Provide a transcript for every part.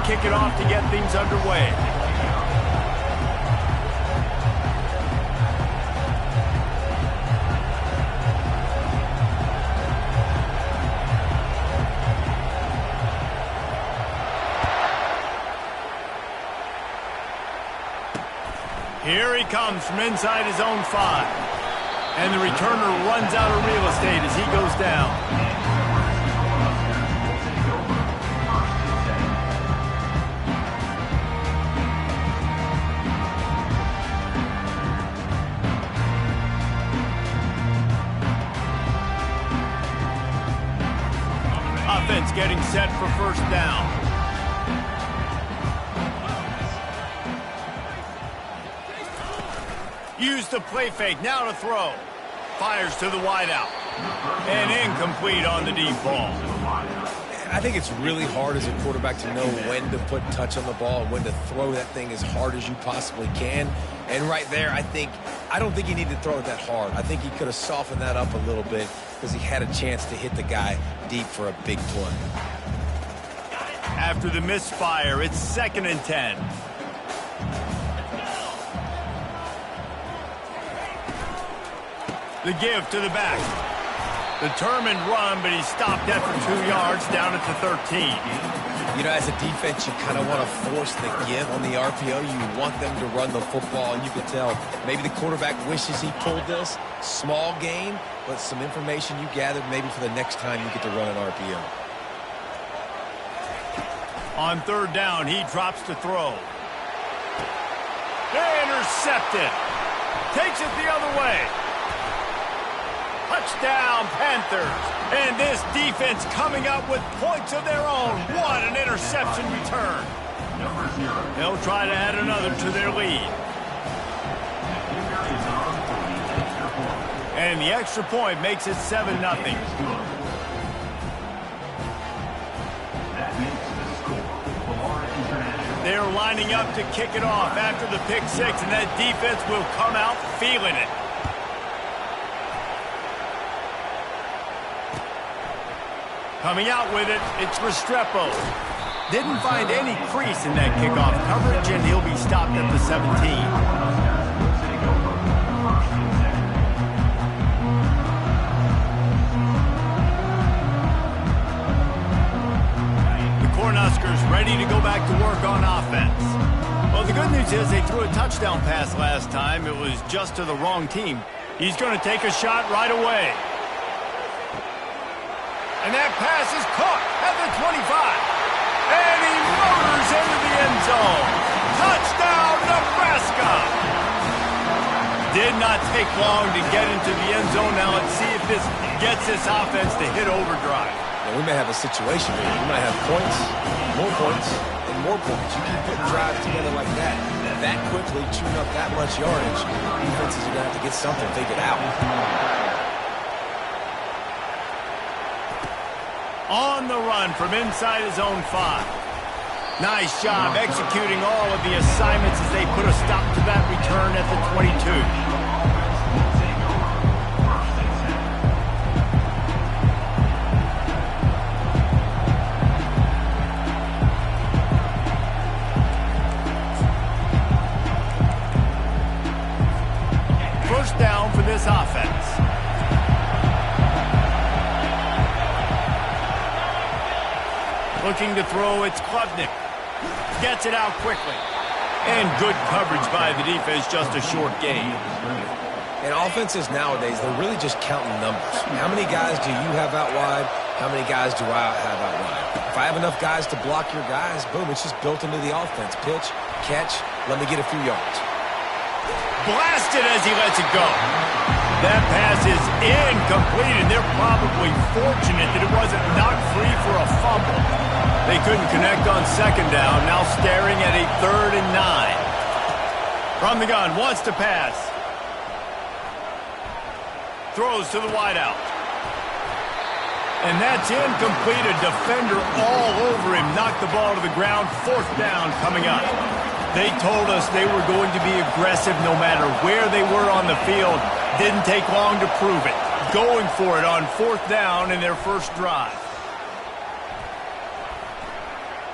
kick it off to get things underway. Here he comes from inside his own 5. And the returner runs out of real estate as he goes down. Offense getting set for first down. Use the play fake, now to throw. Fires to the wideout. And incomplete on the deep ball. I think it's really hard as a quarterback to know when to put touch on the ball and when to throw that thing as hard as you possibly can. And right there, I don't think he needed to throw it that hard. I think he could have softened that up a little bit because he had a chance to hit the guy deep for a big play. After the misfire, it's 2nd and 10. The give to the back. Determined run, but he stopped after 2 yards down at the 13. You know, as a defense, you kind of want to force the give on the RPO. You want them to run the football, and you can tell maybe the quarterback wishes he pulled this. Small gain, but some information you gathered maybe for the next time you get to run an RPO. On 3rd down, he drops to throw. Intercepted. Takes it the other way. Touchdown, Panthers. And this defense coming up with points of their own. What an interception return. They'll try to add another to their lead. And the extra point makes it 7-0. They're lining up to kick it off after the pick 6, and that defense will come out feeling it. Coming out with it, it's Restrepo. Didn't find any crease in that kickoff coverage, and he'll be stopped at the 17. The Cornhuskers ready to go back to work on offense. Well, the good news is they threw a touchdown pass last time. It was just to the wrong team. He's going to take a shot right away. And that pass is caught at the 25. And he motors into the end zone. Touchdown, Nebraska! Did not take long to get into the end zone. Now let's see if this gets this offense to hit overdrive. Yeah, we may have a situation where we might have points, and more points. You keep putting drives together like that quickly, chewing up that much yardage, defenses are going to have to get something figured out. On the run from inside his own 5. Nice job executing all of the assignments as they put a stop to that return at the 22. First down for this offense. Looking to throw, it's Klubnik. Gets it out quickly. And good coverage by the defense, just a short gain. And offenses nowadays, they're really just counting numbers. How many guys do you have out wide? How many guys do I have out wide? If I have enough guys to block your guys, boom, it's just built into the offense. Pitch, catch, let me get a few yards. Blasted as he lets it go. That pass is incomplete, and they're probably fortunate that it wasn't knocked free for a fumble. They couldn't connect on 2nd down, now staring at a 3rd and 9. From the gun, wants to pass. Throws to the wideout. And that's incomplete. A defender all over him. Knocked the ball to the ground. 4th down coming up. They told us they were going to be aggressive no matter where they were on the field. Didn't take long to prove it. Going for it on 4th down in their first drive.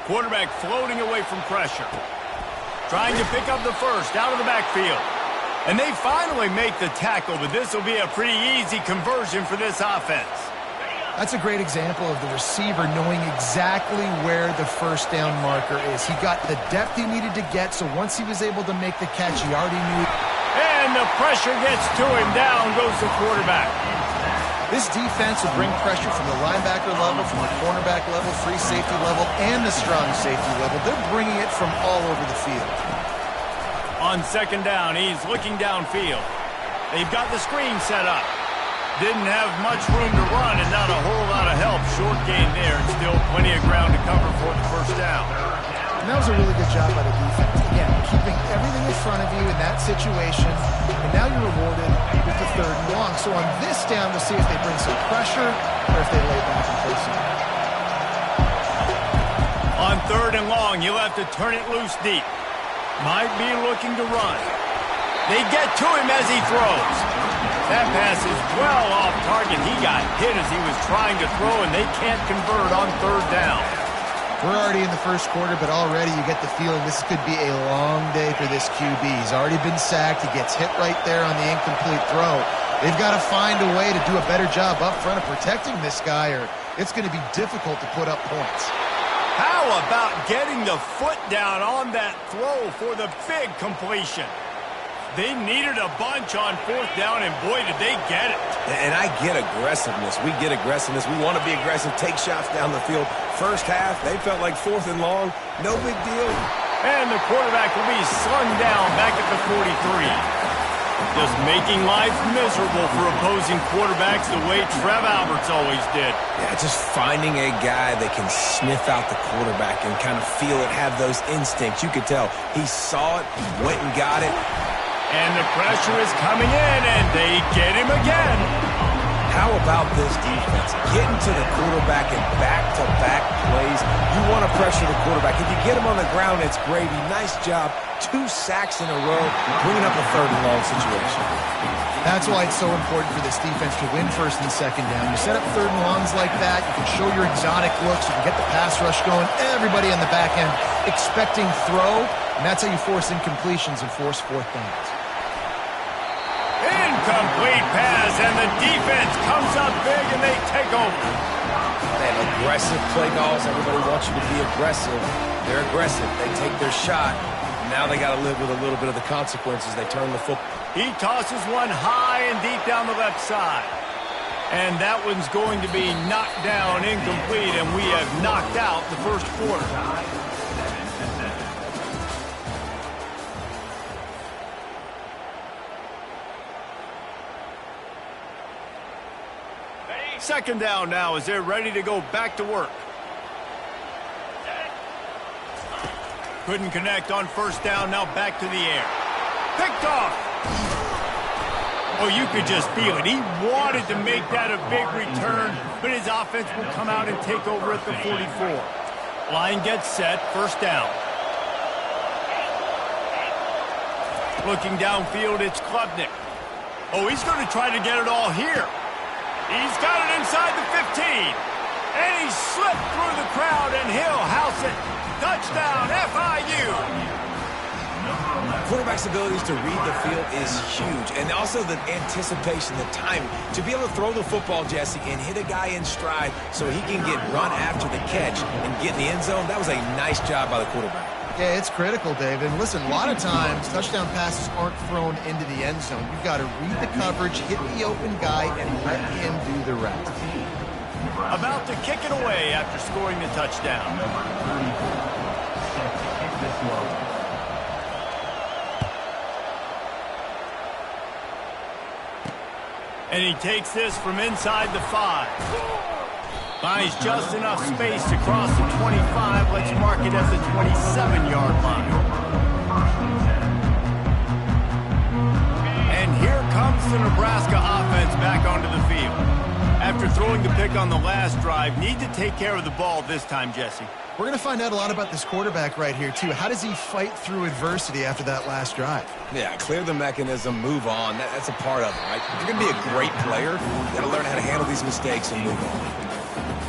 Quarterback floating away from pressure. Trying to pick up the first out of the backfield. And they finally make the tackle, but this will be a pretty easy conversion for this offense. That's a great example of the receiver knowing exactly where the first down marker is. He got the depth he needed to get, so once he was able to make the catch, he already knew. And the pressure gets to him. Down goes the quarterback. This defense will bring pressure from the linebacker level, from the cornerback level, free safety level, and the strong safety level. They're bringing it from all over the field. On second down, he's looking downfield. They've got the screen set up. Didn't have much room to run and not a whole lot of help. Short gain there and still plenty of ground to cover for the first down. And that was a really good job by the defense. Again, keeping everything in front of you in that situation. And now you're rewarded with the third and long. So on this down, we'll see if they bring some pressure or if they lay back and play some. On third and long, you'll have to turn it loose deep. Might be looking to run. They get to him as he throws. That pass is well off target. He got hit as he was trying to throw, and they can't convert on third down. We're already in the first quarter, but already you get the feeling this could be a long day for this QB. He's already been sacked. He gets hit right there on the incomplete throw. They've got to find a way to do a better job up front of protecting this guy, or it's going to be difficult to put up points. How about getting the foot down on that throw for the big completion? They needed a bunch on fourth down, and boy, did they get it. And I get aggressiveness. We get aggressiveness. We want to be aggressive, take shots down the field. First half, they felt like fourth and long. No big deal. And the quarterback will be slung down back at the 43. Just making life miserable for opposing quarterbacks the way Trev Alberts always did. Yeah, just finding a guy that can sniff out the quarterback and kind of feel it, have those instincts. You could tell he saw it, went and got it. And the pressure is coming in, and they get him again. How about this defense? Getting to the quarterback in back-to-back plays. You want to pressure the quarterback. If you get him on the ground, it's gravy. Nice job. 2 sacks in a row, bringing up a third and long situation. That's why it's so important for this defense to win first and second down. You set up third and longs like that, you can show your exotic looks, you can get the pass rush going, everybody on the back end expecting throw, and that's how you force incompletions and force fourth downs. Incomplete pass, and the defense comes up big, and they take over. Man, aggressive play calls. Everybody wants you to be aggressive. They're aggressive. They take their shot. Now they got to live with a little bit of the consequences. They turn the football. He tosses one high and deep down the left side. And that one's going to be knocked down incomplete, and we have knocked out the first quarter. Second down now as they're ready to go back to work. Couldn't connect on first down, now back to the air. Picked off. Oh, you could just feel it. He wanted to make that a big return, but his offense will come out and take over at the 44. Line gets set, first down. Looking downfield, it's Klubnik. Oh, he's going to try to get it all here. He's got it inside the 15. And he slipped through the crowd, and he'll house it. Touchdown, FIU. Quarterback's abilities to read the field is huge. And also the anticipation, the timing. To be able to throw the football, Jesse, and hit a guy in stride so he can get run after the catch and get in the end zone, that was a nice job by the quarterback. Yeah, it's critical, Dave. And listen, a lot of times touchdown passes aren't thrown into the end zone. You've got to read the coverage, hit the open guy, and let him do the rest. About to kick it away after scoring the touchdown. And he takes this from inside the 5. Finds just enough space to cross the 25. Let's mark it at the 27-yard line. And here comes the Nebraska offense back onto the field. After throwing the pick on the last drive, need to take care of the ball this time, Jesse. We're going to find out a lot about this quarterback right here, too. How does he fight through adversity after that last drive? Yeah, clear the mechanism, move on. That's a part of it, right? If you're going to be a great player, you got to learn how to handle these mistakes and move on.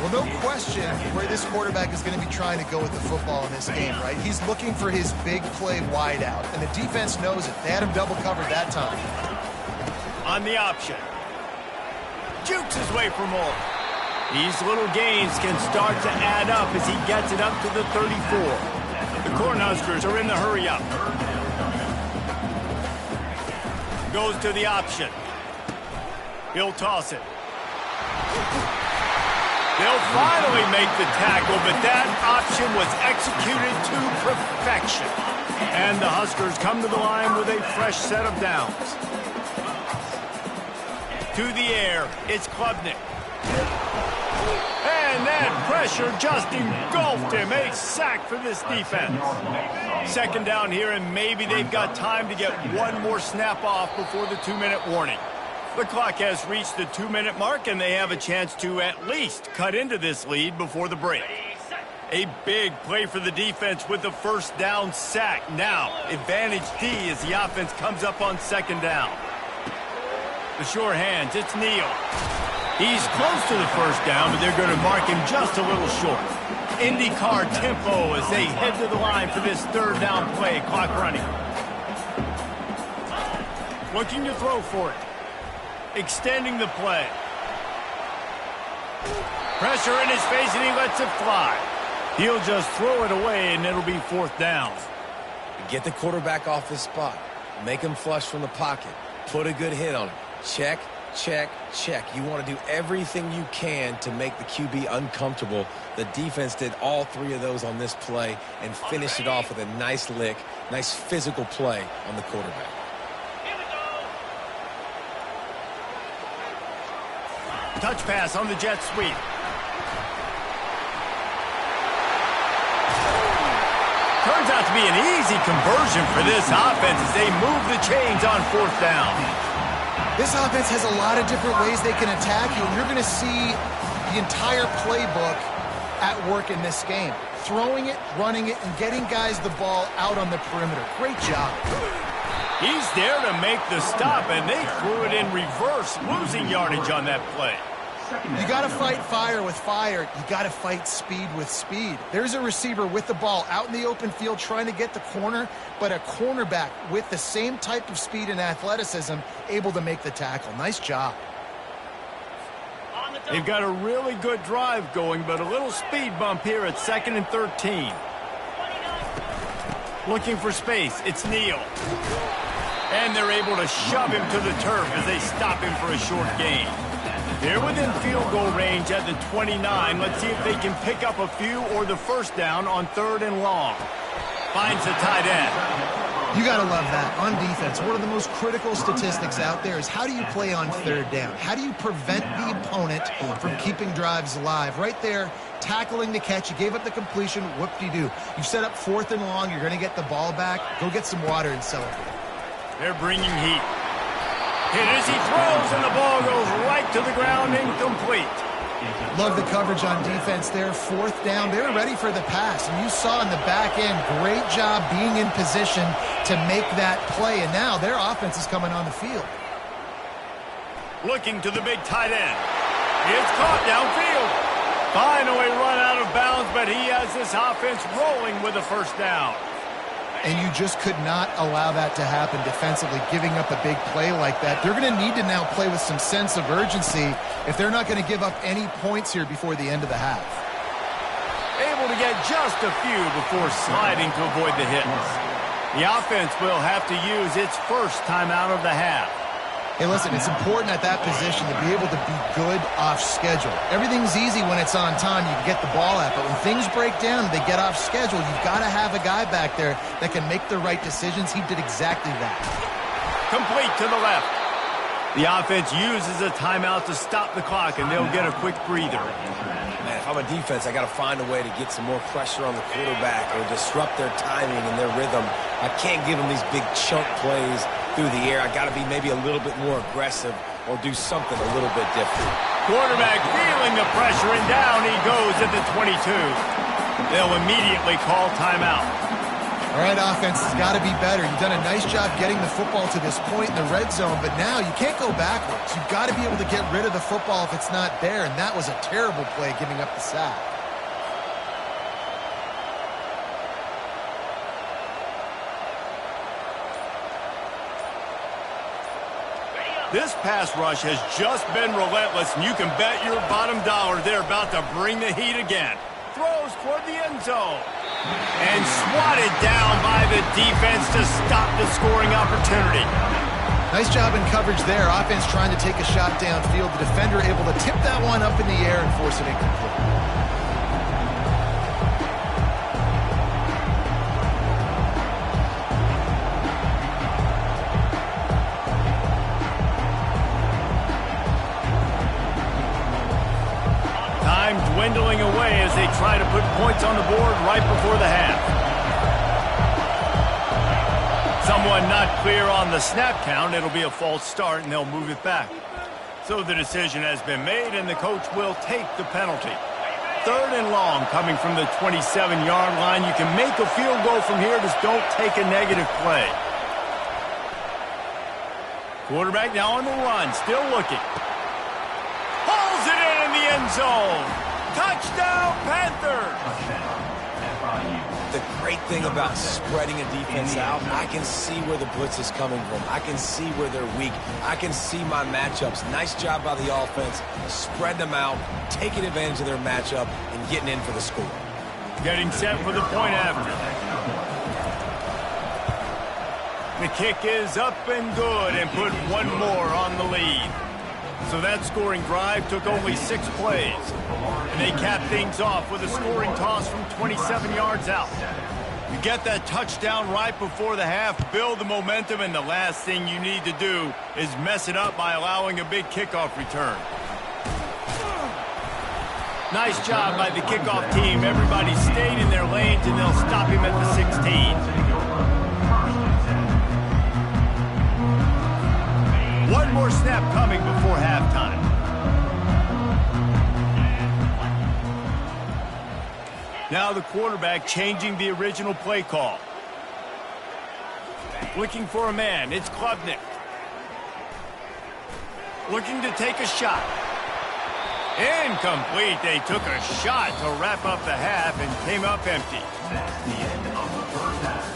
Well, no question where this quarterback is going to be trying to go with the football in this game, right? He's looking for his big play wide out, and the defense knows it. They had him double covered that time. On the option. Jukes his way for more. These little gains can start to add up as he gets it up to the 34. The Cornhuskers are in the hurry up. Goes to the option. He'll toss it. They'll finally make the tackle, but that option was executed to perfection. And the Huskers come to the line with a fresh set of downs. To the air, it's Klubnik. And that pressure just engulfed him. A sack for this defense. Second down here, and maybe they've got time to get one more snap off before the 2-minute warning. The clock has reached the 2-minute mark, and they have a chance to at least cut into this lead before the break. A big play for the defense with the first down sack. Now, advantage D as the offense comes up on second down. The sure hands, it's Neal. He's close to the first down, but they're going to mark him just a little short. IndyCar tempo as they head to the line for this third down play. Clock running. Looking to throw for it. Extending the play. Pressure in his face, and he lets it fly. He'll just throw it away, and it'll be fourth down. Get the quarterback off his spot. Make him flush from the pocket. Put a good hit on him. Check, check, check. You want to do everything you can to make the QB uncomfortable. The defense did all three of those on this play and finished it off with a nice lick, nice physical play on the quarterback. Touch pass on the jet sweep. Turns out to be an easy conversion for this offense as they move the chains on fourth down. This offense has a lot of different ways they can attack you, and you're going to see the entire playbook at work in this game. Throwing it, running it, and getting guys the ball out on the perimeter. Great job. He's there to make the stop, and they threw it in reverse, losing yardage on that play. You got to fight fire with fire. You got to fight speed with speed. There's a receiver with the ball out in the open field trying to get the corner, but a cornerback with the same type of speed and athleticism able to make the tackle. Nice job. They've got a really good drive going, but a little speed bump here at 2nd and 13. Looking for space. It's Neal. And they're able to shove him to the turf as they stop him for a short gain. They're within field goal range at the 29. Let's see if they can pick up a few or the first down on 3rd and long. Finds the tight end. You got to love that. On defense, one of the most critical statistics out there is how do you play on 3rd down? How do you prevent the opponent from keeping drives alive? Right there, tackling the catch. You gave up the completion. Whoop-de-doo. You set up 4th and long. You're going to get the ball back. Go get some water and celebrate. They're bringing heat. Hit as he throws, and the ball goes right to the ground, incomplete. Love the coverage on defense there. 4th down. They were ready for the pass. And you saw in the back end, great job being in position to make that play. And now their offense is coming on the field. Looking to the big tight end. It's caught downfield. Finally run out of bounds, but he has this offense rolling with a first down. And you just could not allow that to happen defensively, giving up a big play like that. They're going to need to now play with some sense of urgency if they're not going to give up any points here before the end of the half. Able to get just a few before sliding to avoid the hits. The offense will have to use its first timeout of the half. Hey, listen, it's important at that position to be able to be good off schedule. Everything's easy when it's on time. You can get the ball out. But when things break down, they get off schedule. You've got to have a guy back there that can make the right decisions. He did exactly that. Complete to the left. The offense uses a timeout to stop the clock, and they'll get a quick breather. Man, if I'm a defense, I got to find a way to get some more pressure on the quarterback or disrupt their timing and their rhythm. I can't give them these big chunk plays through the air. I got to be maybe a little bit more aggressive or do something a little bit different. Quarterback feeling the pressure, and down he goes at the 22. They'll immediately call timeout. All right, offense has got to be better. You've done a nice job getting the football to this point in the red zone, but now you can't go backwards. You've got to be able to get rid of the football if it's not there, and that was a terrible play giving up the sack. This pass rush has just been relentless, and you can bet your bottom dollar they're about to bring the heat again. Throws toward the end zone. And swatted down by the defense to stop the scoring opportunity. Nice job in coverage there. Offense trying to take a shot downfield. The defender able to tip that one up in the air and force it incomplete. Dwindling away as they try to put points on the board right before the half. Someone not clear on the snap count. It'll be a false start, and they'll move it back. So the decision has been made, and the coach will take the penalty. 3rd and long coming from the 27-yard line. You can make a field goal from here. Just don't take a negative play. Quarterback now on the run, still looking. Hauls it in the end zone. Touchdown, Panthers! The great thing about spreading a defense out, I can see where the blitz is coming from. I can see where they're weak. I can see my matchups. Nice job by the offense, spreading them out, taking advantage of their matchup, and getting in for the score. Getting set for the point after. The kick is up and good and put one more on the lead. So that scoring drive took only 6 plays. And they cap things off with a scoring toss from 27 yards out. You get that touchdown right before the half, build the momentum, and the last thing you need to do is mess it up by allowing a big kickoff return. Nice job by the kickoff team. Everybody stayed in their lanes, and they'll stop him at the 16. One more snap coming before halftime. Now the quarterback changing the original play call. Looking for a man. It's Klubnik. Looking to take a shot. Incomplete. They took a shot to wrap up the half and came up empty. That's the end of the first half.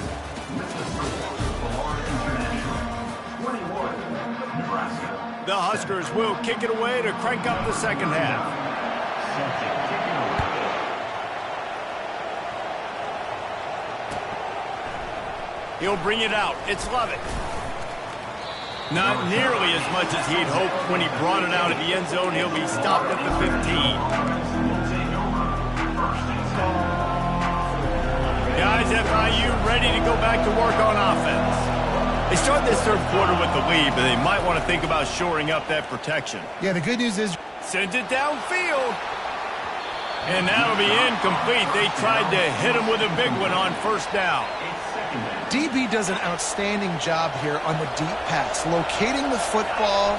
With the score, Florida International 21, Nebraska. The Huskers will kick it away to crank up the second half. He'll bring it out. It's Lovett. Not nearly as much as he'd hoped when he brought it out of the end zone. He'll be stopped at the 15. Guys, FIU ready to go back to work on offense. They start this third quarter with the lead, but they might want to think about shoring up that protection. Yeah, the good news is... Sends it downfield. And that'll be incomplete. They tried to hit him with a big one on first down. DB does an outstanding job here on the deep pass. Locating the football,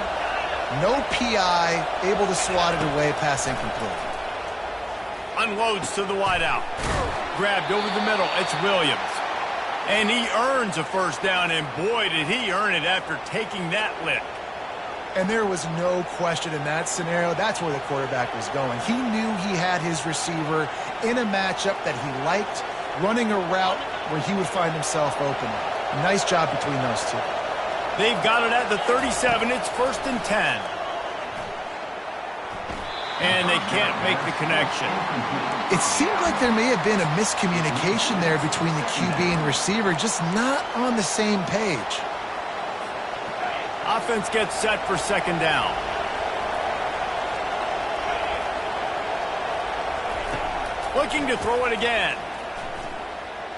no PI, able to swat it away, pass incomplete. Unloads to the wideout. Grabbed over the middle. It's Williams. And he earns a first down, and boy, did he earn it after taking that lick. And there was no question in that scenario. That's where the quarterback was going. He knew he had his receiver in a matchup that he liked, running a route where he would find himself open. Nice job between those two. They've got it at the 37. It's 1st and 10. And they can't make the connection. It seemed like there may have been a miscommunication there between the QB and receiver, just not on the same page. Offense gets set for second down. Looking to throw it again.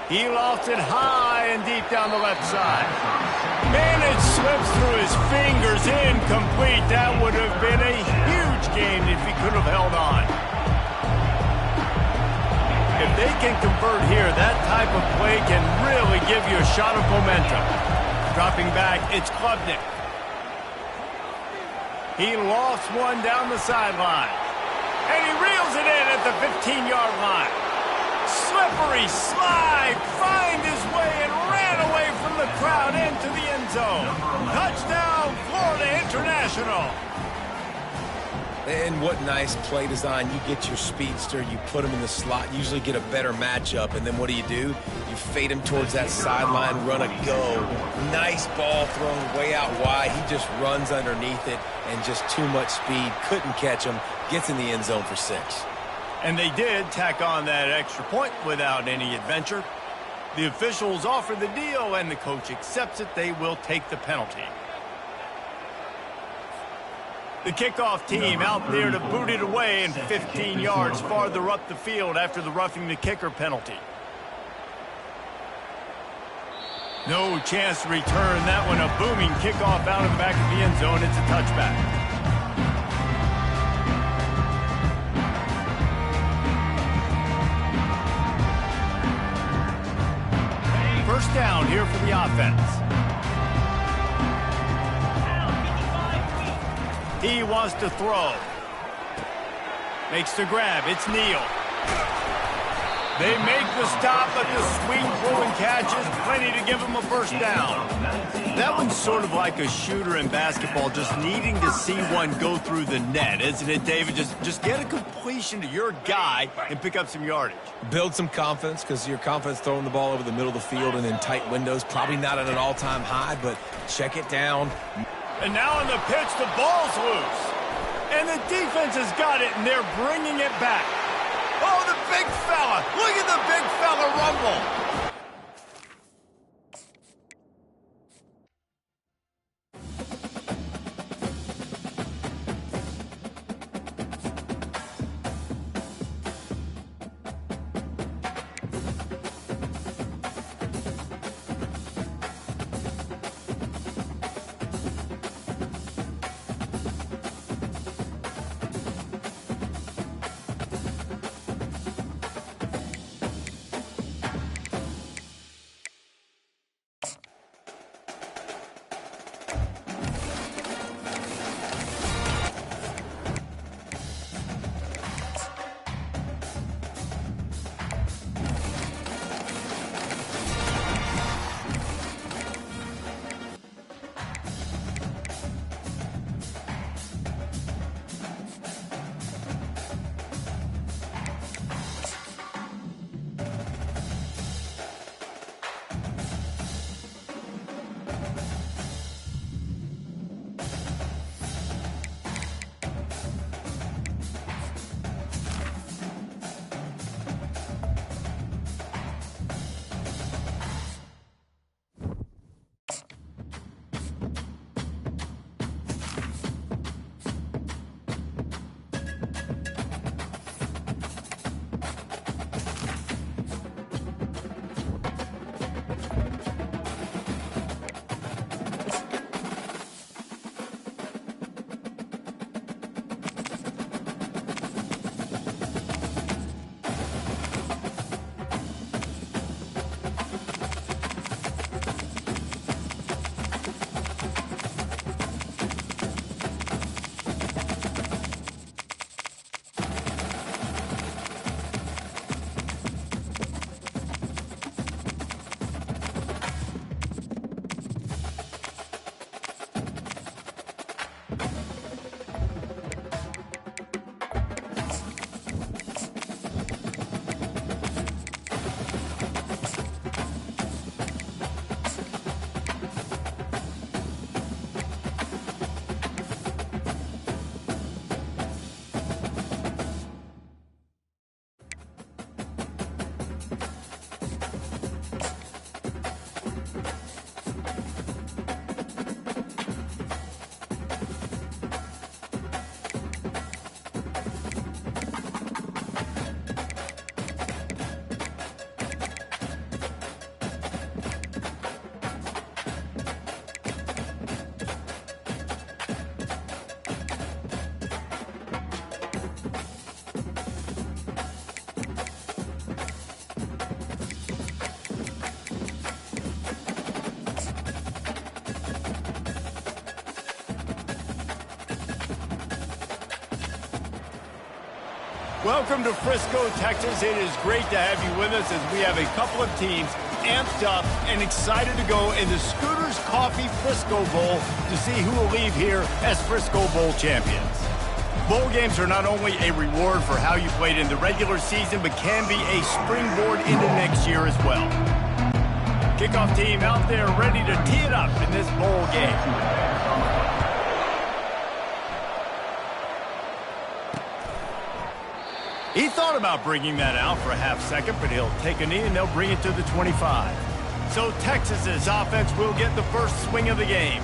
He lofts it high and deep down the left side. And it slips through his fingers, incomplete. That would have been a huge gain if he could have held on. If they can convert here, that type of play can really give you a shot of momentum. Dropping back, it's Klubnik. He lofts one down the sideline. And he reels it in at the 15-yard line. Slippery slide, find his way and ran away from the crowd into the end zone. Touchdown, Florida International. And what nice play design. You get your speedster, you put him in the slot, usually get a better matchup, and then what do? You fade him towards that sideline, run a go. Nice ball thrown way out wide. He just runs underneath it, and just too much speed. Couldn't catch him. Gets in the end zone for 6. And they did tack on that extra point without any adventure. The officials offer the deal, and the coach accepts it. They will take the penalty. The kickoff team out there to boot it away and 15 yards farther up the field after the roughing the kicker penalty. No chance to return that one. A booming kickoff out of the back of the end zone. It's a touchback. First down here for the offense. He wants to throw. Makes the grab. It's Neal. They make the stop, but the sweet throw and catch is plenty to give him a first down. That one's sort of like a shooter in basketball, just needing to see one go through the net, isn't it, David? Just get a completion to your guy and pick up some yardage. Build some confidence, because your confidence throwing the ball over the middle of the field and in tight windows, probably not at an all-time high, but check it down. And now on the pitch, the ball's loose. And the defense has got it, and they're bringing it back. Oh, the big fella. Look at the big fella rumble. Welcome to Frisco, Texas. It is great to have you with us as we have a couple of teams amped up and excited to go in the Scooters Coffee Frisco Bowl to see who will leave here as Frisco Bowl champions. Bowl games are not only a reward for how you played in the regular season, but can be a springboard into next year as well. Kickoff team out there ready to tee it up in this bowl game. He thought about bringing that out for a half second, but he'll take a knee and they'll bring it to the 25. So Texas's offense will get the first swing of the game.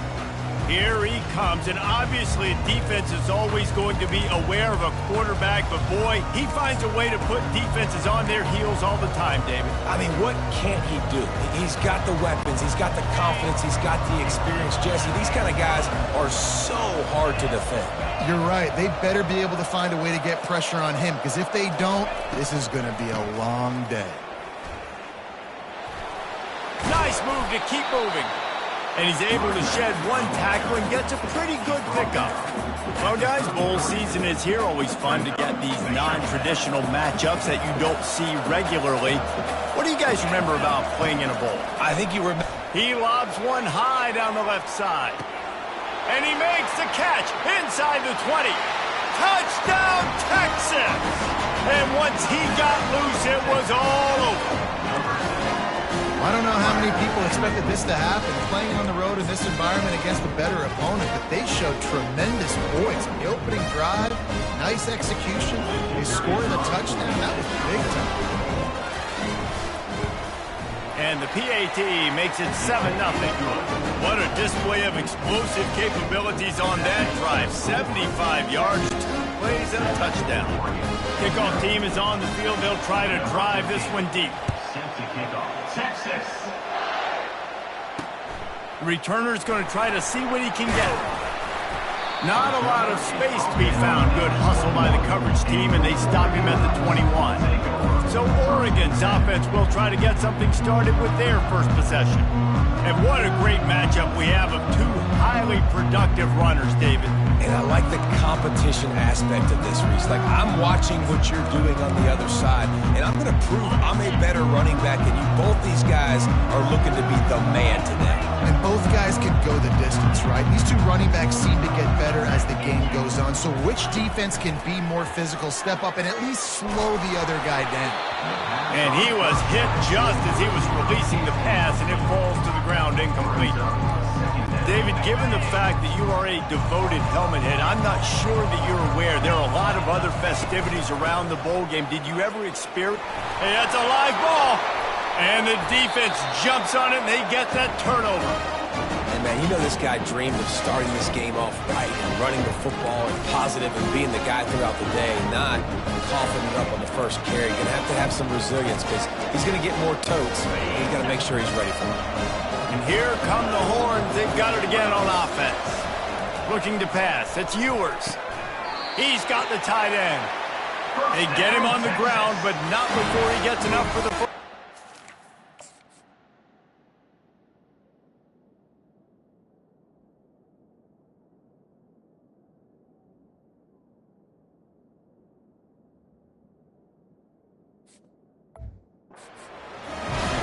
Here he comes, and obviously defense is always going to be aware of a quarterback, but boy, he finds a way to put defenses on their heels all the time, David. I mean, what can't he do? He's got the weapons, he's got the confidence, he's got the experience. Jesse, these kind of guys are so hard to defend. You're right. They better be able to find a way to get pressure on him, because if they don't, this is going to be a long day. Nice move to keep moving. And he's able to shed one tackle and gets a pretty good pickup. Well, guys, bowl season is here. Always fun to get these non-traditional matchups that you don't see regularly. What do you guys remember about playing in a bowl? I think you remember. He lobs one high down the left side. And he makes the catch inside the 20. Touchdown, Texas! And once he got loose, it was all over. I don't know how many people expected this to happen, playing on the road in this environment against a better opponent, but they showed tremendous poise. In the opening drive, nice execution. They scored a touchdown. That was big time. And the PAT makes it 7-0. What a display of explosive capabilities on that drive. 75 yards, 2 plays, and a touchdown. Kickoff team is on the field. They'll try to drive this one deep. Texas. The returner's going to try to see what he can get. Not a lot of space to be found. Good hustle by the coverage team, and they stop him at the 21. So Oregon's offense will try to get something started with their first possession. And what a great matchup we have of two highly productive runners, David. And I like the competition aspect of this, Reese. Like, I'm watching what you're doing on the other side, and I'm going to prove I'm a better running back than you. Both these guys are looking to be the man today. And both guys can go the distance, right? These two running backs seem to get better as the game goes on. So which defense can be more physical, step up, and at least slow the other guy down? And he was hit just as he was releasing the pass, and it falls to the ground incomplete. David, given the fact that you are a devoted helmet head, I'm not sure that you're aware there are a lot of other festivities around the bowl game. Did you ever experience? Hey, that's a live ball. And the defense jumps on it, and they get that turnover. And, man, you know this guy dreamed of starting this game off right and running the football and positive and being the guy throughout the day, not coughing it up on the first carry. You're going to have some resilience because he's going to get more totes, and he's got to make sure he's ready for it. And here come the horns. They've got it again on offense. Looking to pass. It's Ewers. He's got the tight end. They get him on the ground, but not before he gets enough for the football.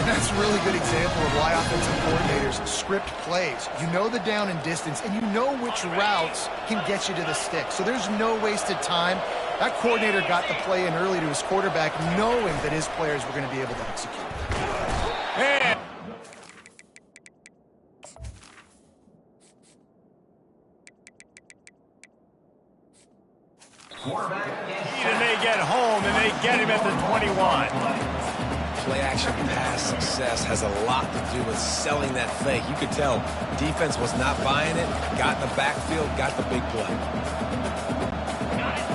That's a really good example of why offensive coordinators script plays. You know the down and distance, and you know which routes can get you to the stick. So there's no wasted time. That coordinator got the play in early to his quarterback, knowing that his players were going to be able to execute. And they get home, and they get him at the 21. Play-action pass success has a lot to do with selling that fake. You could tell defense was not buying it, got in the backfield, got the big play.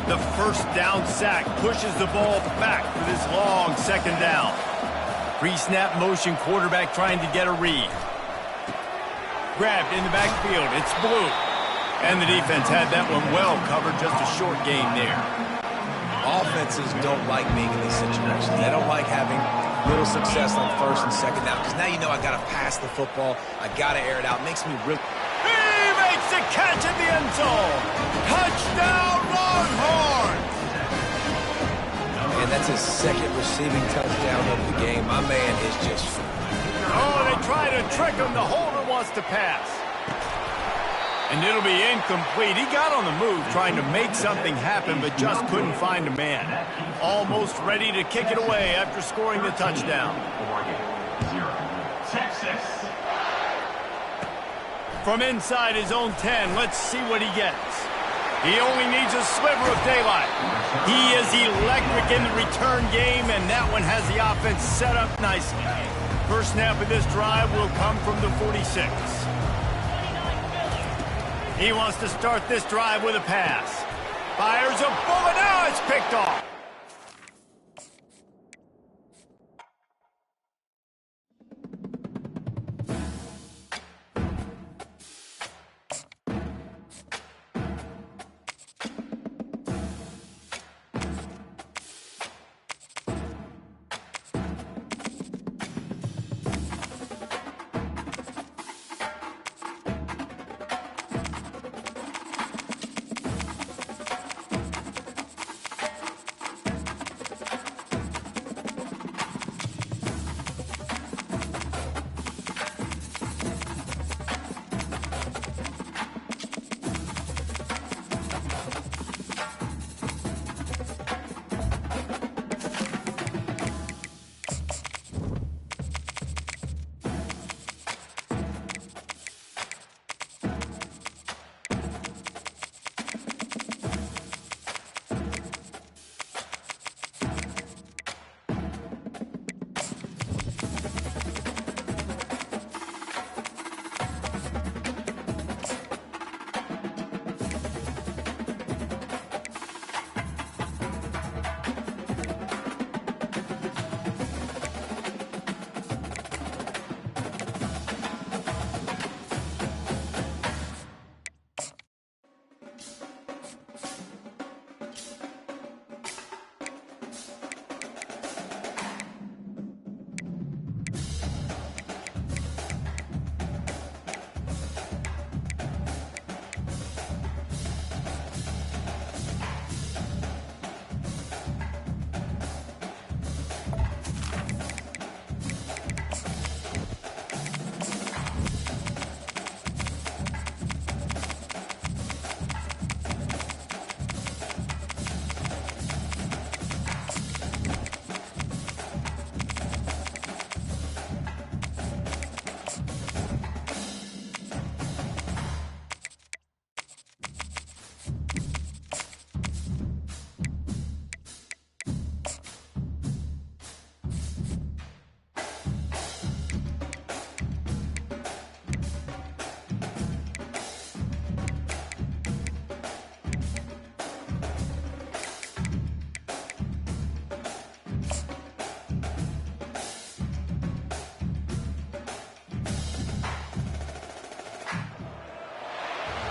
The first down sack pushes the ball back for this long second down. Pre-snap motion, quarterback trying to get a read. Grabbed in the backfield, it's Blue. And the defense had that one well covered, just a short gain there. Offenses don't like being in these situations. They don't like having little success on first and second down because now you know I got to pass the football. I got to air it out. It makes me really... He makes the catch in the end zone. Touchdown, Longhorns! man, that's his second receiving touchdown of the game. My man is just... Oh, they try to trick him. The holder wants to pass. And it'll be incomplete. He got on the move trying to make something happen, but just couldn't find a man. Almost ready to kick it away after scoring the touchdown. Texas. From inside his own 10, let's see what he gets. He only needs a sliver of daylight. He is electric in the return game, and that one has the offense set up nicely. First snap of this drive will come from the 46. He wants to start this drive with a pass. Fires a bullet. Now it's picked off.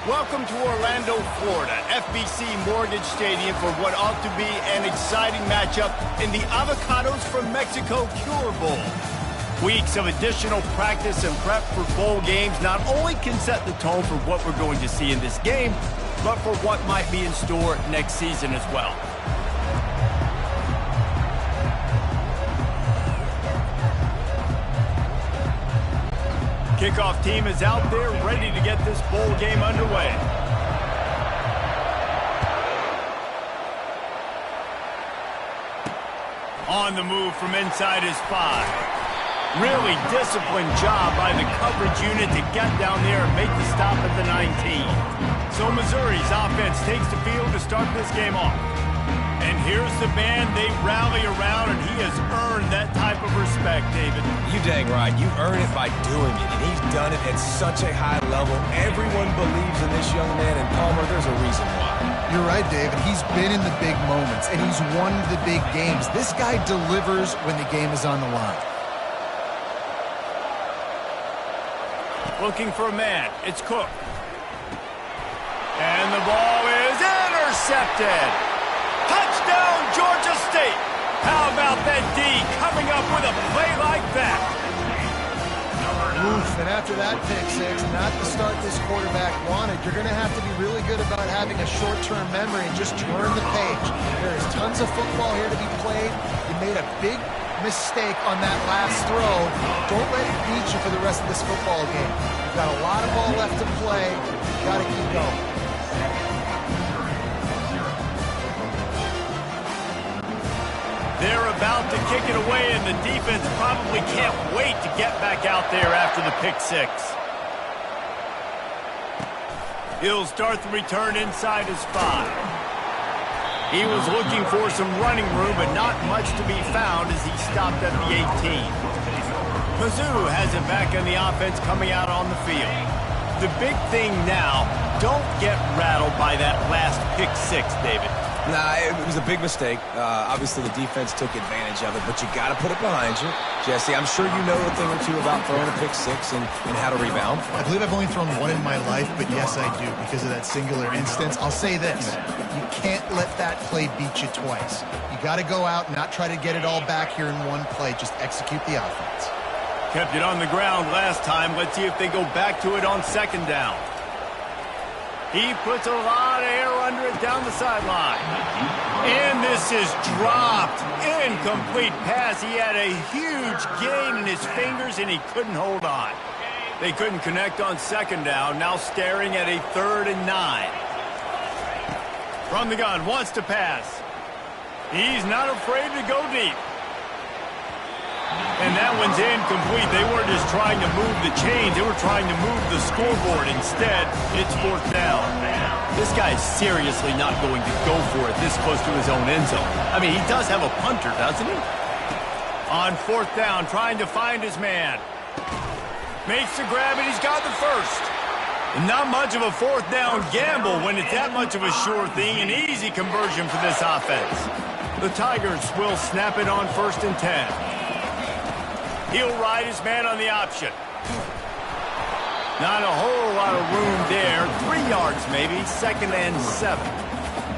Welcome to Orlando, Florida, FBC Mortgage Stadium for what ought to be an exciting matchup in the Avocados from Mexico Cure Bowl. Weeks of additional practice and prep for bowl games not only can set the tone for what we're going to see in this game, but for what might be in store next season as well. Kickoff team is out there ready to get this bowl game underway. On the move from inside his 5. Really disciplined job by the coverage unit to get down there and make the stop at the 19. So Missouri's offense takes the field to start this game off. And here's the band they rally around, and he has earned that type of respect, David. You dang right. You earn it by doing it, and he's done it at such a high level. Everyone believes in this young man, and Palmer, there's a reason why. You're right, David. He's been in the big moments, and he's won the big games. This guy delivers when the game is on the line. Looking for a man. It's Cook. And the ball is intercepted. Touchdown, Georgia State. How about that D coming up with a play like that? Oof, and after that pick six, not the start this quarterback wanted. You're going to have to be really good about having a short-term memory and just turn the page. There is tons of football here to be played. You made a big mistake on that last throw. Don't let it beat you for the rest of this football game. You've got a lot of ball left to play. You've got to keep going. They're about to kick it away, and the defense probably can't wait to get back out there after the pick six. He'll start the return inside his 5. He was looking for some running room, but not much to be found as he stopped at the 18. Mizzou has it back in the offense coming out on the field. The big thing now, don't get rattled by that last pick six, David. Nah, it was a big mistake. Obviously, the defense took advantage of it, but you got to put it behind you. Jesse, I'm sure you know a thing or two about throwing a pick six and how to rebound. I believe I've only thrown one in my life, but yes, I do, because of that singular instance. I'll say this. You can't let that play beat you twice. You got to go out and not try to get it all back here in one play. Just execute the offense. Kept it on the ground last time. Let's see if they go back to it on second down. He puts a lot of air under it down the sideline. And this is dropped. Incomplete pass. He had a huge gain in his fingers, and he couldn't hold on. They couldn't connect on second down. Now staring at a 3rd and 9. From the gun, wants to pass. He's not afraid to go deep. And that one's incomplete. They weren't just trying to move the chains. They were trying to move the scoreboard. Instead, it's 4th down. This guy is seriously not going to go for it this close to his own end zone. I mean, he does have a punter, doesn't he? On 4th down, trying to find his man. Makes the grab, and he's got the first. Not much of a 4th down gamble when it's that much of a sure thing. An easy conversion for this offense. The Tigers will snap it on 1st and 10. He'll ride his man on the option. Not a whole lot of room there. 3 yards maybe, 2nd and 7.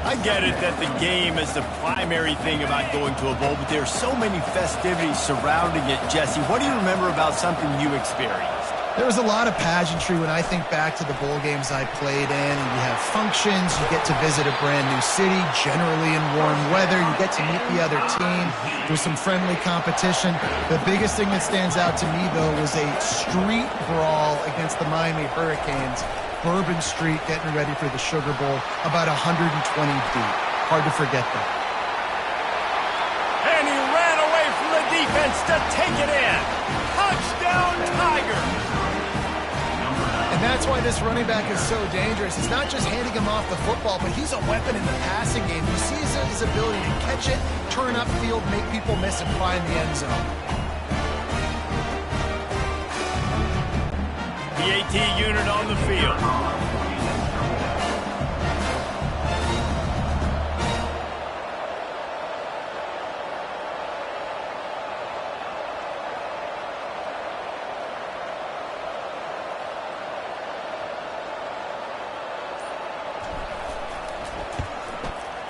I get it that the game is the primary thing about going to a bowl, but there's so many festivities surrounding it, Jesse. What do you remember about something you experienced? There was a lot of pageantry when I think back to the bowl games I played in. And you have functions, you get to visit a brand new city, generally in warm weather. You get to meet the other team. There's some friendly competition. The biggest thing that stands out to me, though, was a street brawl against the Miami Hurricanes. Bourbon Street getting ready for the Sugar Bowl, about 120 deep. Hard to forget that. And he ran away from the defense to take it in. Touchdown, Tigers! And that's why this running back is so dangerous. It's not just handing him off the football, but he's a weapon in the passing game. You see his ability to catch it, turn upfield, make people miss, and find the end zone. The AT unit on the field.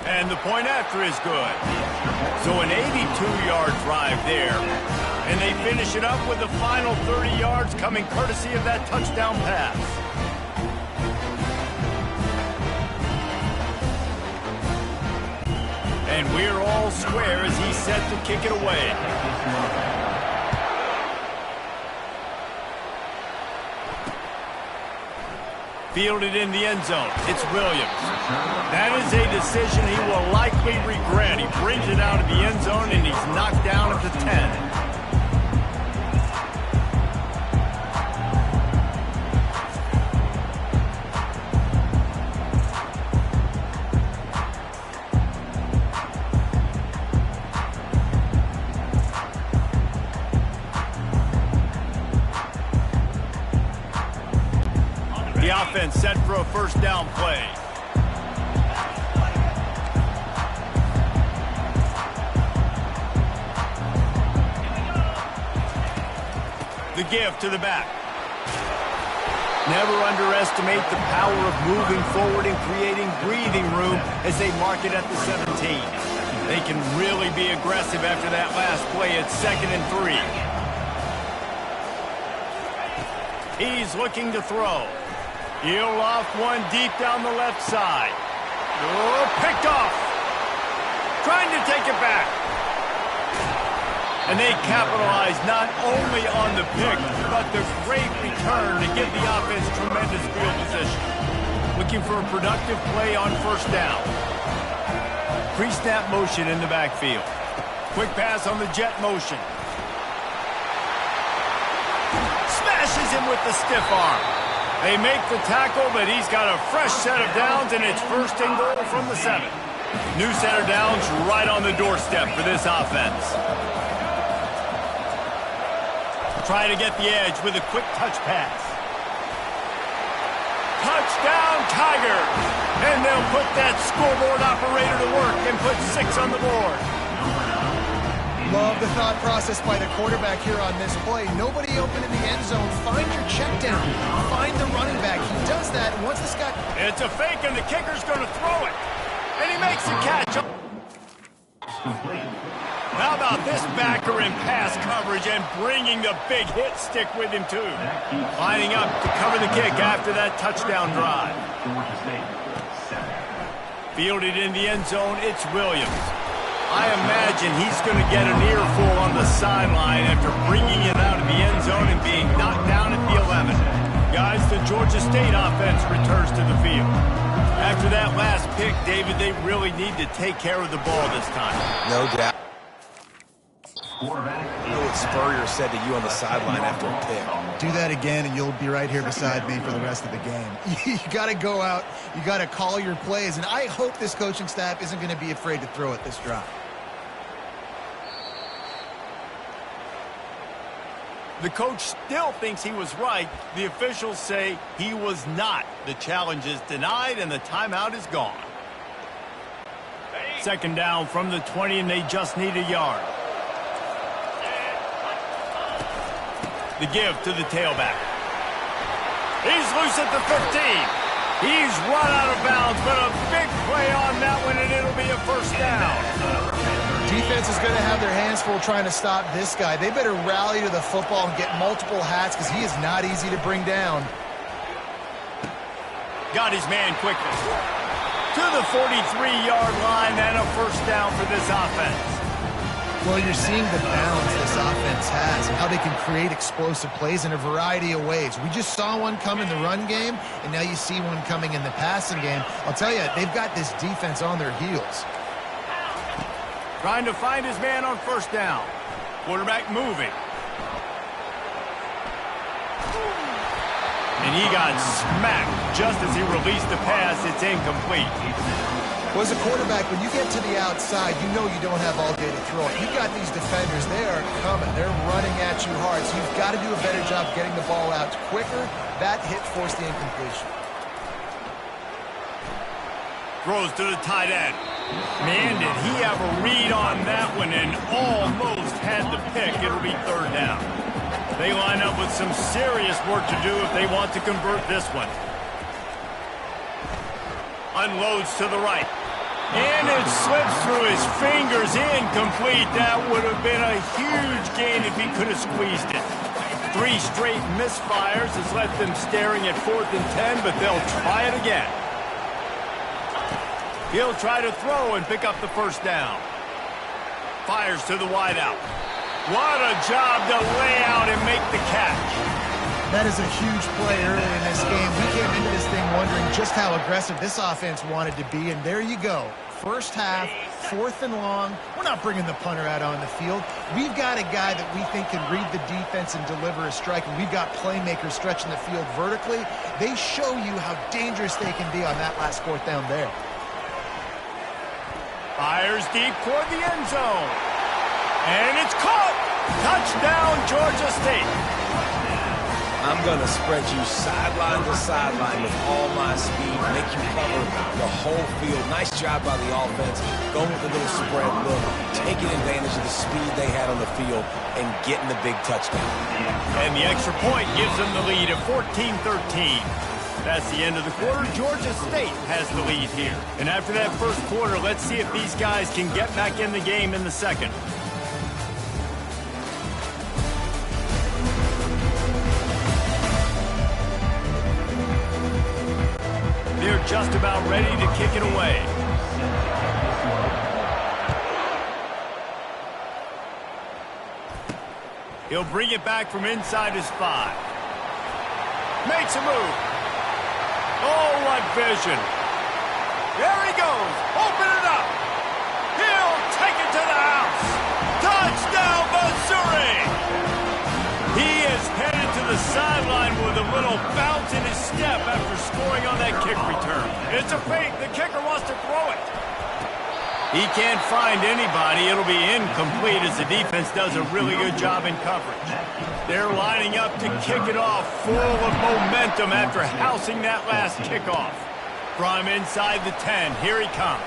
And the point after is good. So an 82-yard drive there. And they finish it up with the final 30 yards coming courtesy of that touchdown pass. And we're all square as he's set to kick it away. Fielded in the end zone. It's Williams. That is a decision he will likely regret. He brings it out of the end zone, and he's knocked down at the 10. Offense set for a first down play. The give to the back. Never underestimate the power of moving forward and creating breathing room as they mark it at the 17. They can really be aggressive after that last play at 2nd and 3. He's looking to throw. He'll off one deep down the left side. Oh, picked off. Trying to take it back. And they capitalize not only on the pick, but the great return to give the offense tremendous field position. Looking for a productive play on first down. Pre-snap motion in the backfield. Quick pass on the jet motion. Smashes him with the stiff arm. They make the tackle, but he's got a fresh set of downs, and it's first and goal from the 7. New set of downs right on the doorstep for this offense. Try to get the edge with a quick touch pass. Touchdown, Tigers! And they'll put that scoreboard operator to work and put 6 on the board. Love the thought process by the quarterback here on this play. Nobody open in the end zone. Find your check down. Find the running back. He does that, and once this guy... It's a fake, and the kicker's going to throw it. And he makes the catch. How about this backer in pass coverage and bringing the big hit stick with him, too. Lining up to cover the kick after that touchdown drive. Fielded in the end zone, it's Williams. I imagine he's going to get an earful on the sideline after bringing it out of the end zone and being knocked down at the 11. Guys, the Georgia State offense returns to the field. After that last pick, David, they really need to take care of the ball this time. No doubt. You know what Spurrier said to you on the sideline after a pick? Do that again, and you'll be right here beside me for the rest of the game. You got to go out. You got to call your plays, and I hope this coaching staff isn't going to be afraid to throw it this drive. The coach still thinks he was right. The officials say he was not. The challenge is denied, and the timeout is gone. Second down from the 20, and they just need a yard. The give to the tailback. He's loose at the 15. He's run out of bounds, but a big play on that one, and it'll be a first down. Defense is going to have their hands full trying to stop this guy. They better rally to the football and get multiple hats because he is not easy to bring down. Got his man quickly. To the 43-yard line and a first down for this offense. Well, you're seeing the balance this offense has and how they can create explosive plays in a variety of ways. We just saw one come in the run game, and now you see one coming in the passing game. I'll tell you, they've got this defense on their heels. Trying to find his man on first down. Quarterback moving. And he got smacked just as he released the pass. It's incomplete. Well, as a quarterback, when you get to the outside, you know you don't have all day to throw it. You've got these defenders. They are coming. They're running at you hard. So you've got to do a better job getting the ball out quicker. That hit forced the incompletion. Throws to the tight end. Man, did he have a read on that one and almost had the pick. It'll be third down. They line up with some serious work to do if they want to convert this one. Unloads to the right. And it slips through his fingers. Incomplete. That would have been a huge gain if he could have squeezed it. 3 straight misfires has left them staring at 4th and 10, but they'll try it again. He'll try to throw and pick up the first down. Fires to the wideout. What a job to lay out and make the catch. That is a huge play early in this game. We came into this thing wondering just how aggressive this offense wanted to be, and there you go. First half, 4th and long. We're not bringing the punter out on the field. We've got a guy that we think can read the defense and deliver a strike, and we've got playmakers stretching the field vertically. They show you how dangerous they can be on that last 4th down there. Fires deep toward the end zone. And it's caught. Touchdown, Georgia State. I'm going to spread you sideline to sideline with all my speed, make you cover the whole field. Nice job by the offense, going with a little spread look, taking advantage of the speed they had on the field and getting the big touchdown. And the extra point gives them the lead at 14-13. That's the end of the quarter. Georgia State has the lead here. And after that first quarter, let's see if these guys can get back in the game in the second. they're just about ready to kick it away. He'll bring it back from inside his 5. Makes a move. Oh, what vision. There he goes. Open it up. He'll take it to the house. Touchdown, Missouri! He is headed to the sideline with a little bounce in his step after scoring on that kick return. It's a fake. The kicker wants to throw it. He can't find anybody. It'll be incomplete as the defense does a really good job in coverage. They're lining up to kick it off full of momentum after housing that last kickoff. From inside the 10, here he comes.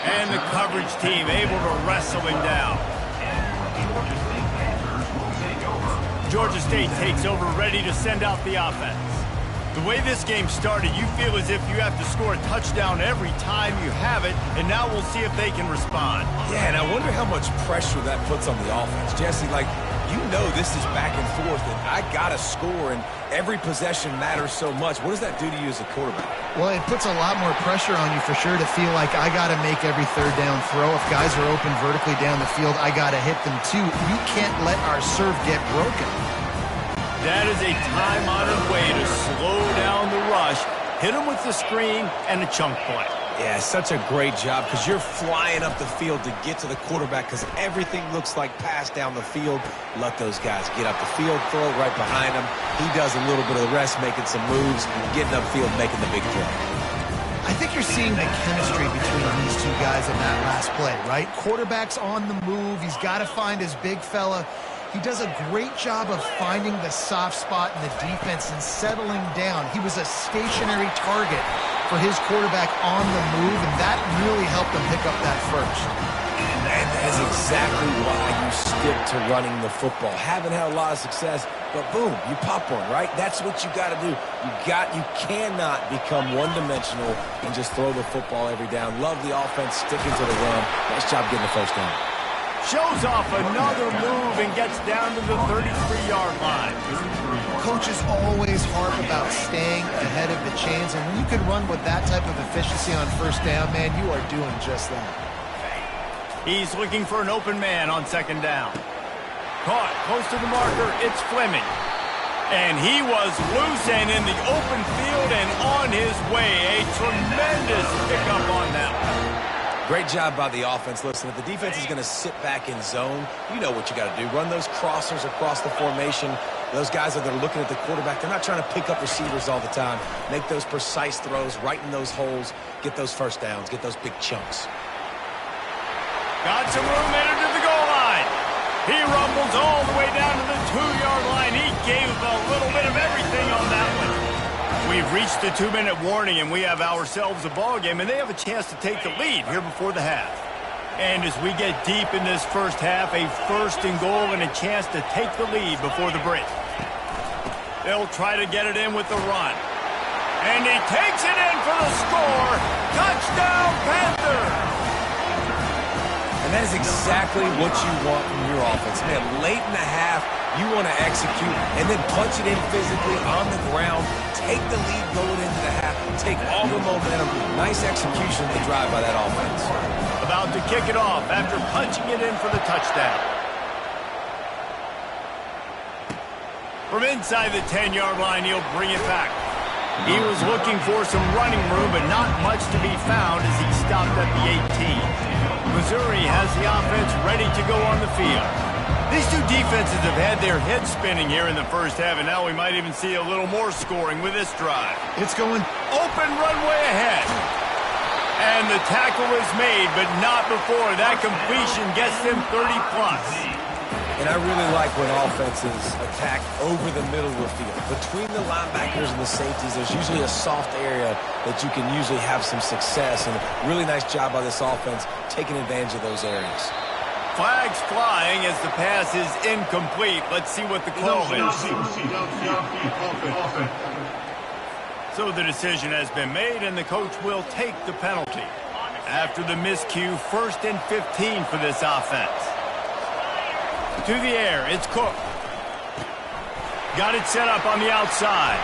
And the coverage team able to wrestle him down. Georgia State takes over, ready to send out the offense. The way this game started, you feel as if you have to score a touchdown every time you have it, and now we'll see if they can respond. Yeah, and I wonder how much pressure that puts on the offense. Jesse, like, you know this is back and forth, and I got to score, and every possession matters so much. What does that do to you as a quarterback? Well, it puts a lot more pressure on you for sure to feel like I got to make every third down throw. If guys are open vertically down the field, I got to hit them too. You can't let our serve get broken. That is a time-honored way to slow down the rush, hit them with the screen, and a chunk play. Yeah, such a great job because you're flying up the field to get to the quarterback because everything looks like pass down the field. Let those guys get up the field, throw it right behind him. He does a little bit of the rest, making some moves, getting upfield, making the big play. I think you're seeing the chemistry between these two guys in that last play, right? Quarterback's on the move. He's got to find his big fella. He does a great job of finding the soft spot in the defense and settling down. He was a stationary target for his quarterback on the move, and that really helped him pick up that first. And that is exactly why you stick to running the football. Haven't had a lot of success, but boom, you pop one, right? That's what you got to do. You cannot become one-dimensional and just throw the football every down. Love the offense sticking to the run. Nice job getting the first down. Shows off another move and gets down to the 33-yard line. Coaches always harp about staying ahead of the chains, and when you can run with that type of efficiency on first down, man, you are doing just that. He's looking for an open man on second down. Caught close to the marker, it's Fleming. And he was loose and in the open field and on his way. A tremendous pickup on that one. Great job by the offense. Listen, if the defense is going to sit back in zone, you know what you got to do. Run those crossers across the formation. Those guys that are looking at the quarterback, they're not trying to pick up receivers all the time. Make those precise throws, right in those holes, get those first downs, get those big chunks. Got some room headed to the goal line. He rumbles all the way down to the 2-yard line. He gave a little bit of everything on that one. We've reached the 2-minute warning, and we have ourselves a ball game, and they have a chance to take the lead here before the half. And as we get deep in this first half, a first and goal and a chance to take the lead before the break. They'll try to get it in with the run. And he takes it in for the score. Touchdown, Panthers! And that is exactly what you want from your offense. Man, late in the half, you want to execute and then punch it in physically on the ground. Take the lead going into the half. Take all the momentum. Nice execution of the drive by that offense. About to kick it off after punching it in for the touchdown. From inside the 10-yard line, he'll bring it back. He was looking for some running room, but not much to be found as he stopped at the 18. Missouri has the offense ready to go on the field. These two defenses have had their heads spinning here in the first half, and now we might even see a little more scoring with this drive. It's going open runway ahead. And the tackle is made, but not before that completion gets them 30-plus. And I really like when offenses attack over the middle of the field. Between the linebackers and the safeties, there's usually a soft area that you can usually have some success. And really nice job by this offense taking advantage of those areas. Flags flying as the pass is incomplete. Let's see what the call is. So the decision has been made, and the coach will take the penalty. After the miscue, 1st and 15 for this offense. To the air, it's Cook. Got it set up on the outside.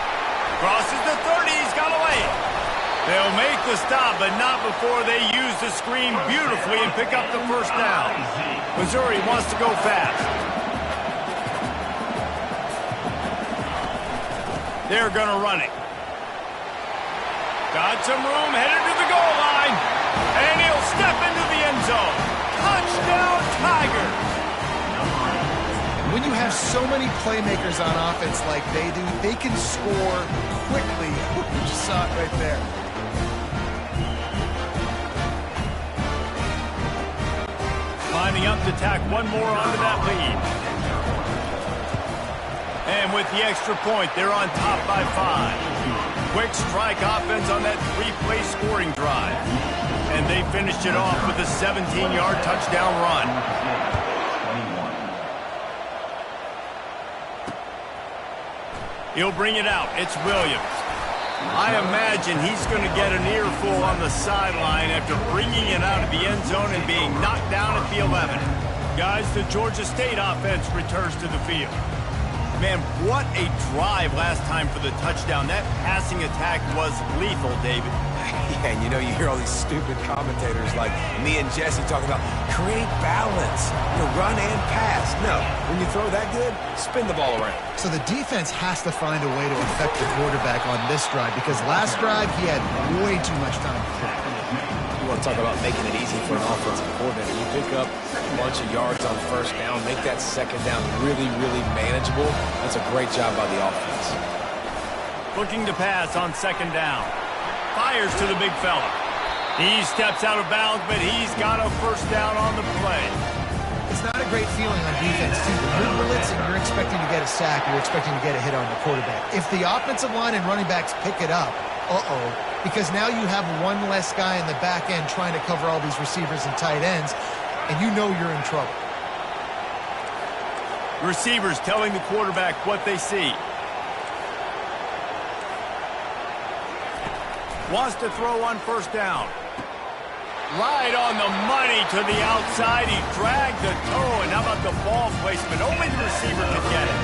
Crosses the They'll make the stop, but not before they use the screen beautifully and pick up the first down. Missouri wants to go fast. They're going to run it. Got some room, headed to the goal line. And he'll step into the end zone. Touchdown, Tigers. When you have so many playmakers on offense like they do, they can score quickly. You just saw it right there. Lining up to tack one more onto that lead. And with the extra point, they're on top by 5. Quick strike offense on that 3-play scoring drive. And they finished it off with a 17-yard touchdown run. He'll bring it out. It's Williams. I imagine he's going to get an earful on the sideline after bringing it out of the end zone and being knocked down at the 11. Guys, the Georgia State offense returns to the field. Man, what a drive last time for the touchdown. That passing attack was lethal, David. Yeah, and you know, you hear all these stupid commentators like me and Jesse talking about create balance, run and pass. No, when you throw that good, spin the ball around. So the defense has to find a way to affect the quarterback on this drive because last drive he had way too much time to throw. You want to talk about making it easy for an offensive coordinator. You pick up a bunch of yards on first down, make that second down really, really manageable. That's a great job by the offense. Looking to pass on second down. Fires to the big fella. He steps out of bounds, but he's got a first down on the play. It's not a great feeling on defense, too. When you're blitzing, you're expecting to get a sack. You're expecting to get a hit on the quarterback. If the offensive line and running backs pick it up, because now you have one less guy in the back end trying to cover all these receivers and tight ends, and you know you're in trouble. Receivers telling the quarterback what they see. Wants to throw on first down. Right on the money to the outside. He dragged the toe, and how about the ball placement? Only the receiver could get it.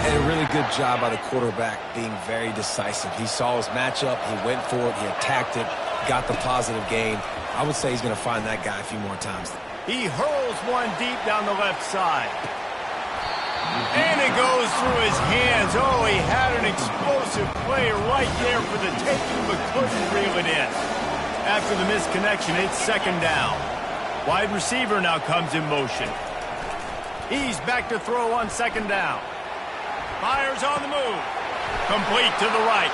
And a really good job by the quarterback being very decisive. He saw his matchup, he went for it, he attacked it, got the positive gain. I would say he's going to find that guy a few more times. He hurls one deep down the left side. And it goes through his hands. Oh, he had an explosive play right there for the taking, but couldn't reel it in. After the misconnection, it's second down. Wide receiver now comes in motion. He's back to throw on second down. Fires on the move. Complete to the right.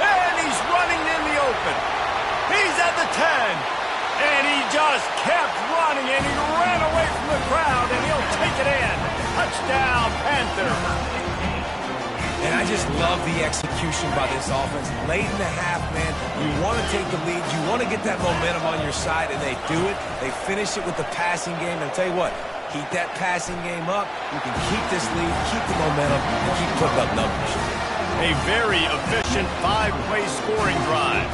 And he's running in the open. He's at the 10. And he just kept running, and he ran away from the crowd, and he'll take it in. Touchdown, Panthers. And I just love the execution by this offense. Late in the half, man, you want to take the lead. You want to get that momentum on your side, and they do it. They finish it with the passing game. And I'll tell you what, keep that passing game up. You can keep this lead, keep the momentum, and keep putting up numbers. A very efficient 5-play scoring drive.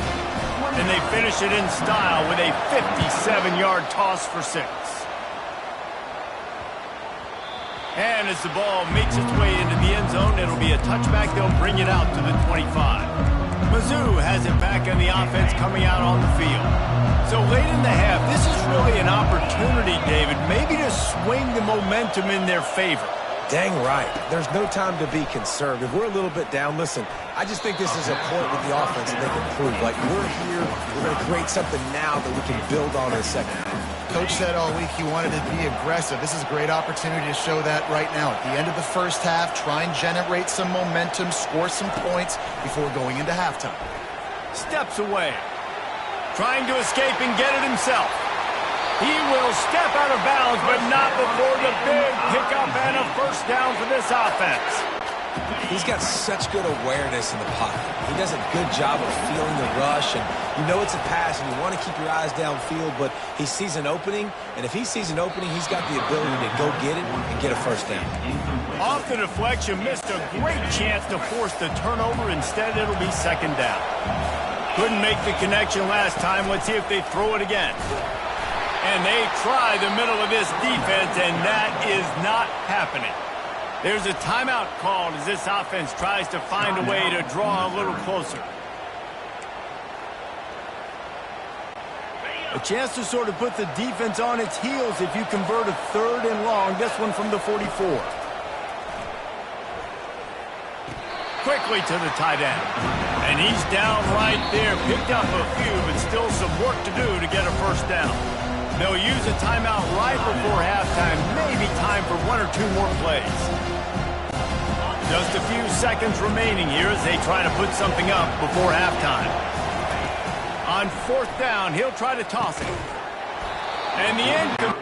And they finish it in style with a 57-yard toss for 6. And as the ball makes its way into the end zone, it'll be a touchback. They'll bring it out to the 25. Mizzou has it back on the offense coming out on the field. So late in the half, this is really an opportunity, David, maybe to swing the momentum in their favor. Dang right. There's no time to be conservative. We're a little bit down. Listen, I just think this is a point with the offense that they can prove. Like, we're here, we're going to create something now that we can build on in the second half. Coach said all week he wanted to be aggressive. This is a great opportunity to show that right now. At the end of the first half, try and generate some momentum, score some points before going into halftime. Steps away. Trying to escape and get it himself. He will step out of bounds, but not before the big pickup and a first down for this offense. He's got such good awareness in the pocket. He does a good job of feeling the rush, and you know it's a pass, and you want to keep your eyes downfield, but he sees an opening, and if he sees an opening, he's got the ability to go get it and get a first down. Off the deflection, missed a great chance to force the turnover. Instead, it'll be second down. Couldn't make the connection last time. Let's see if they throw it again. And they try the middle of this defense, and that is not happening. There's a timeout called as this offense tries to find a way to draw a little closer. A chance to sort of put the defense on its heels if you convert a 3rd and long. This one from the 44. Quickly to the tight end. And he's down right there. Picked up a few, but still some work to do to get a first down. They'll use a timeout right before halftime. Maybe time for 1 or 2 more plays. Just a few seconds remaining here as they try to put something up before halftime. On 4th down, he'll try to toss it. And the end.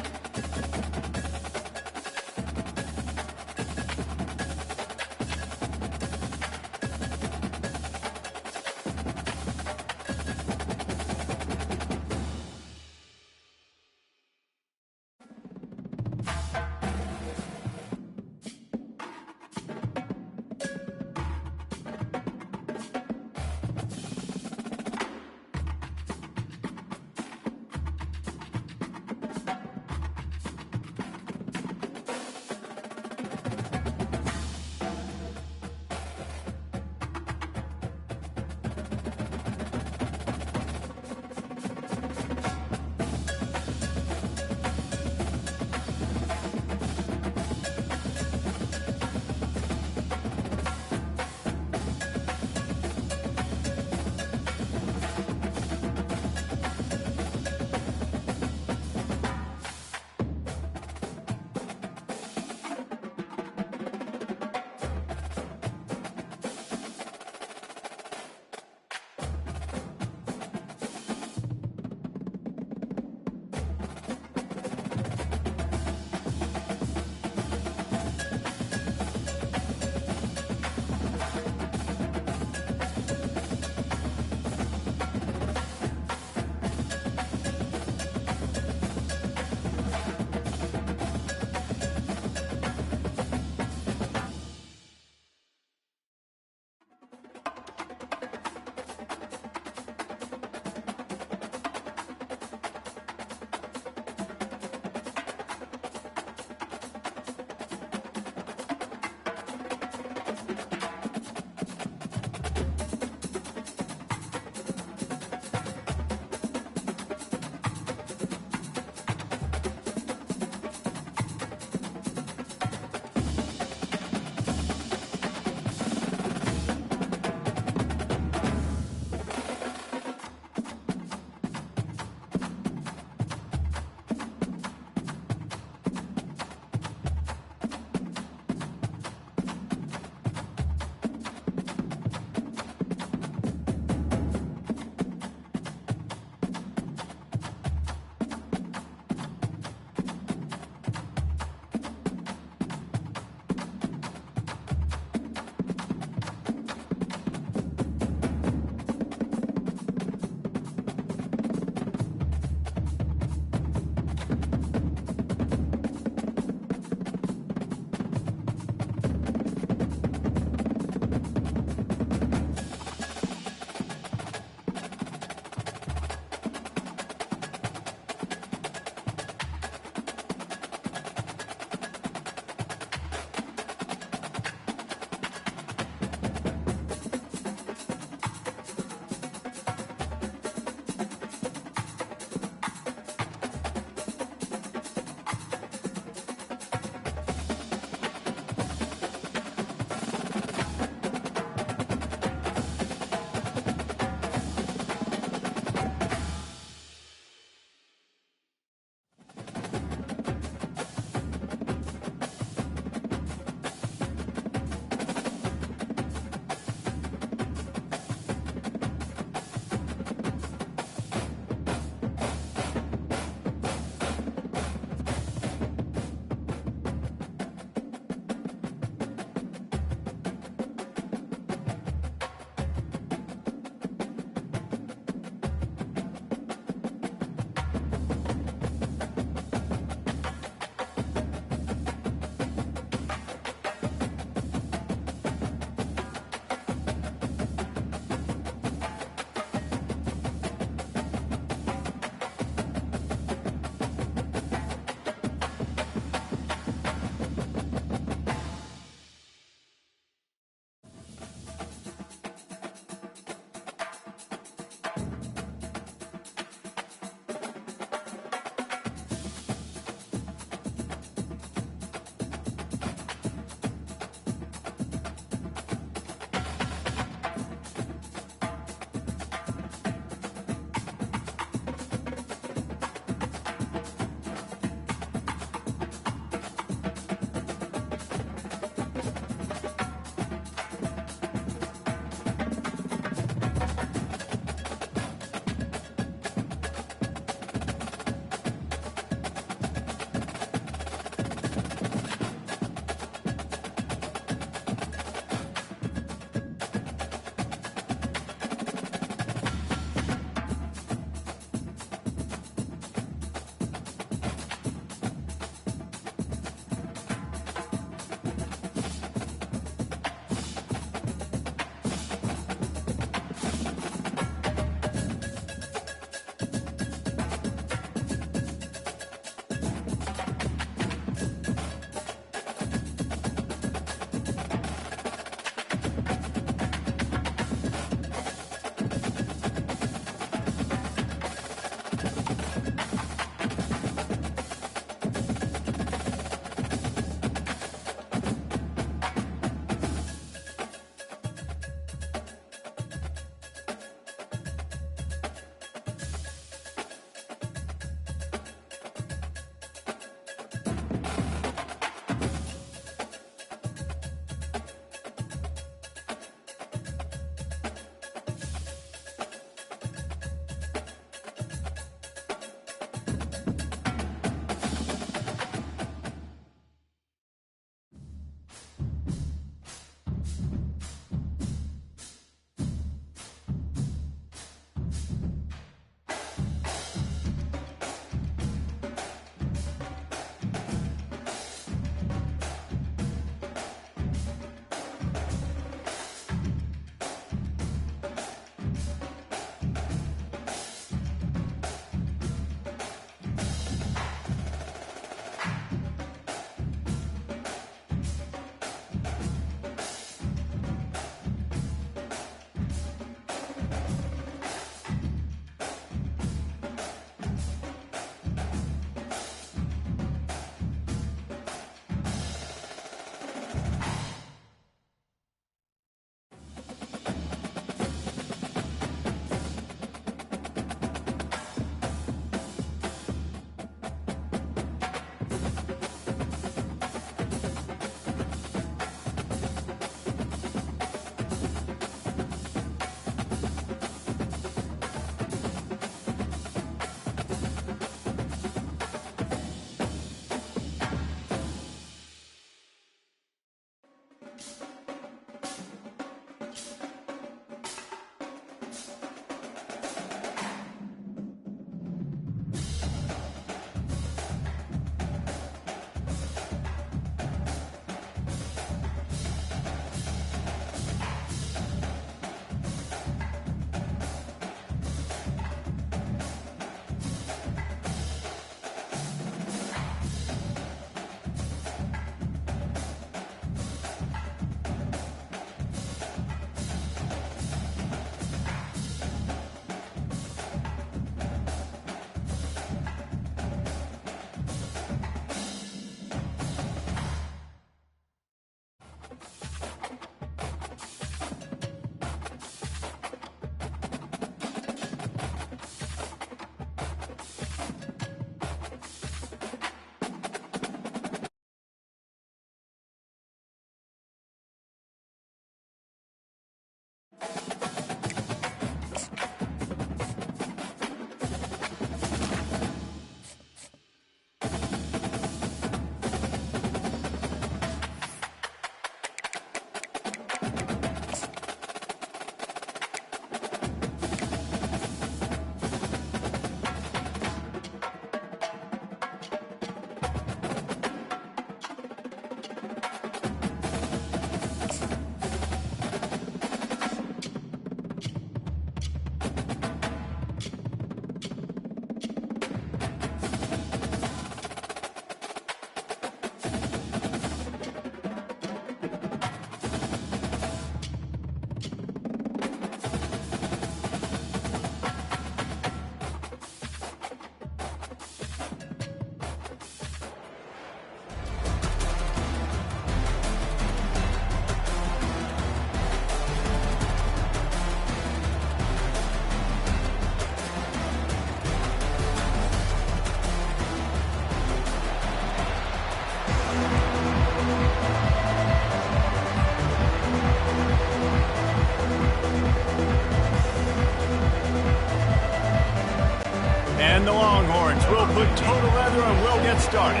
And the Longhorns will put total leather and we'll get started.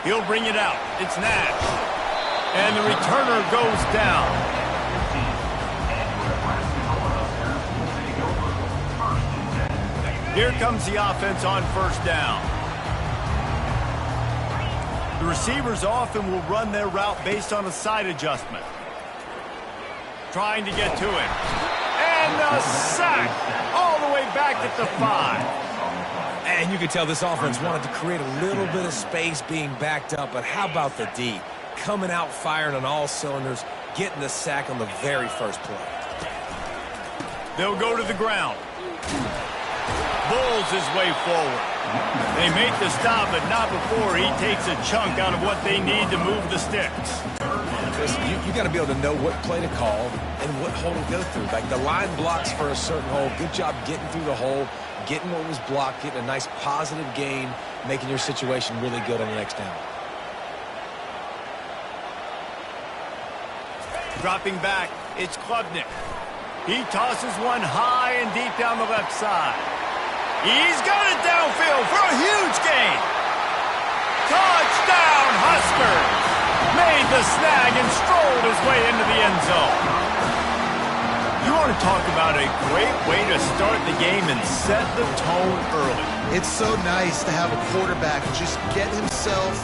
He'll bring it out. It's Nash. And the returner goes down. Here comes the offense on first down. The receivers often will run their route based on a side adjustment. Trying to get to him. And a sack all the way back at the 5. And you can tell this offense wanted to create a little bit of space being backed up, but how about the D? Coming out firing on all cylinders, getting the sack on the very first play. They'll go to the ground. Bulls his way forward. They make the stop, but not before he takes a chunk out of what they need to move the sticks. Listen, you got to be able to know what play to call and what hole to go through. Like the line blocks for a certain hole. Good job getting through the hole, getting what was blocked, getting a nice positive gain, making your situation really good on the next down. Dropping back, it's Klubnik. He tosses one high and deep down the left side. He's got it downfield for a huge gain. Touchdown, Huskers! Made the snag and strolled his way into the end zone. You want to talk about a great way to start the game and set the tone early. It's so nice to have a quarterback just get himself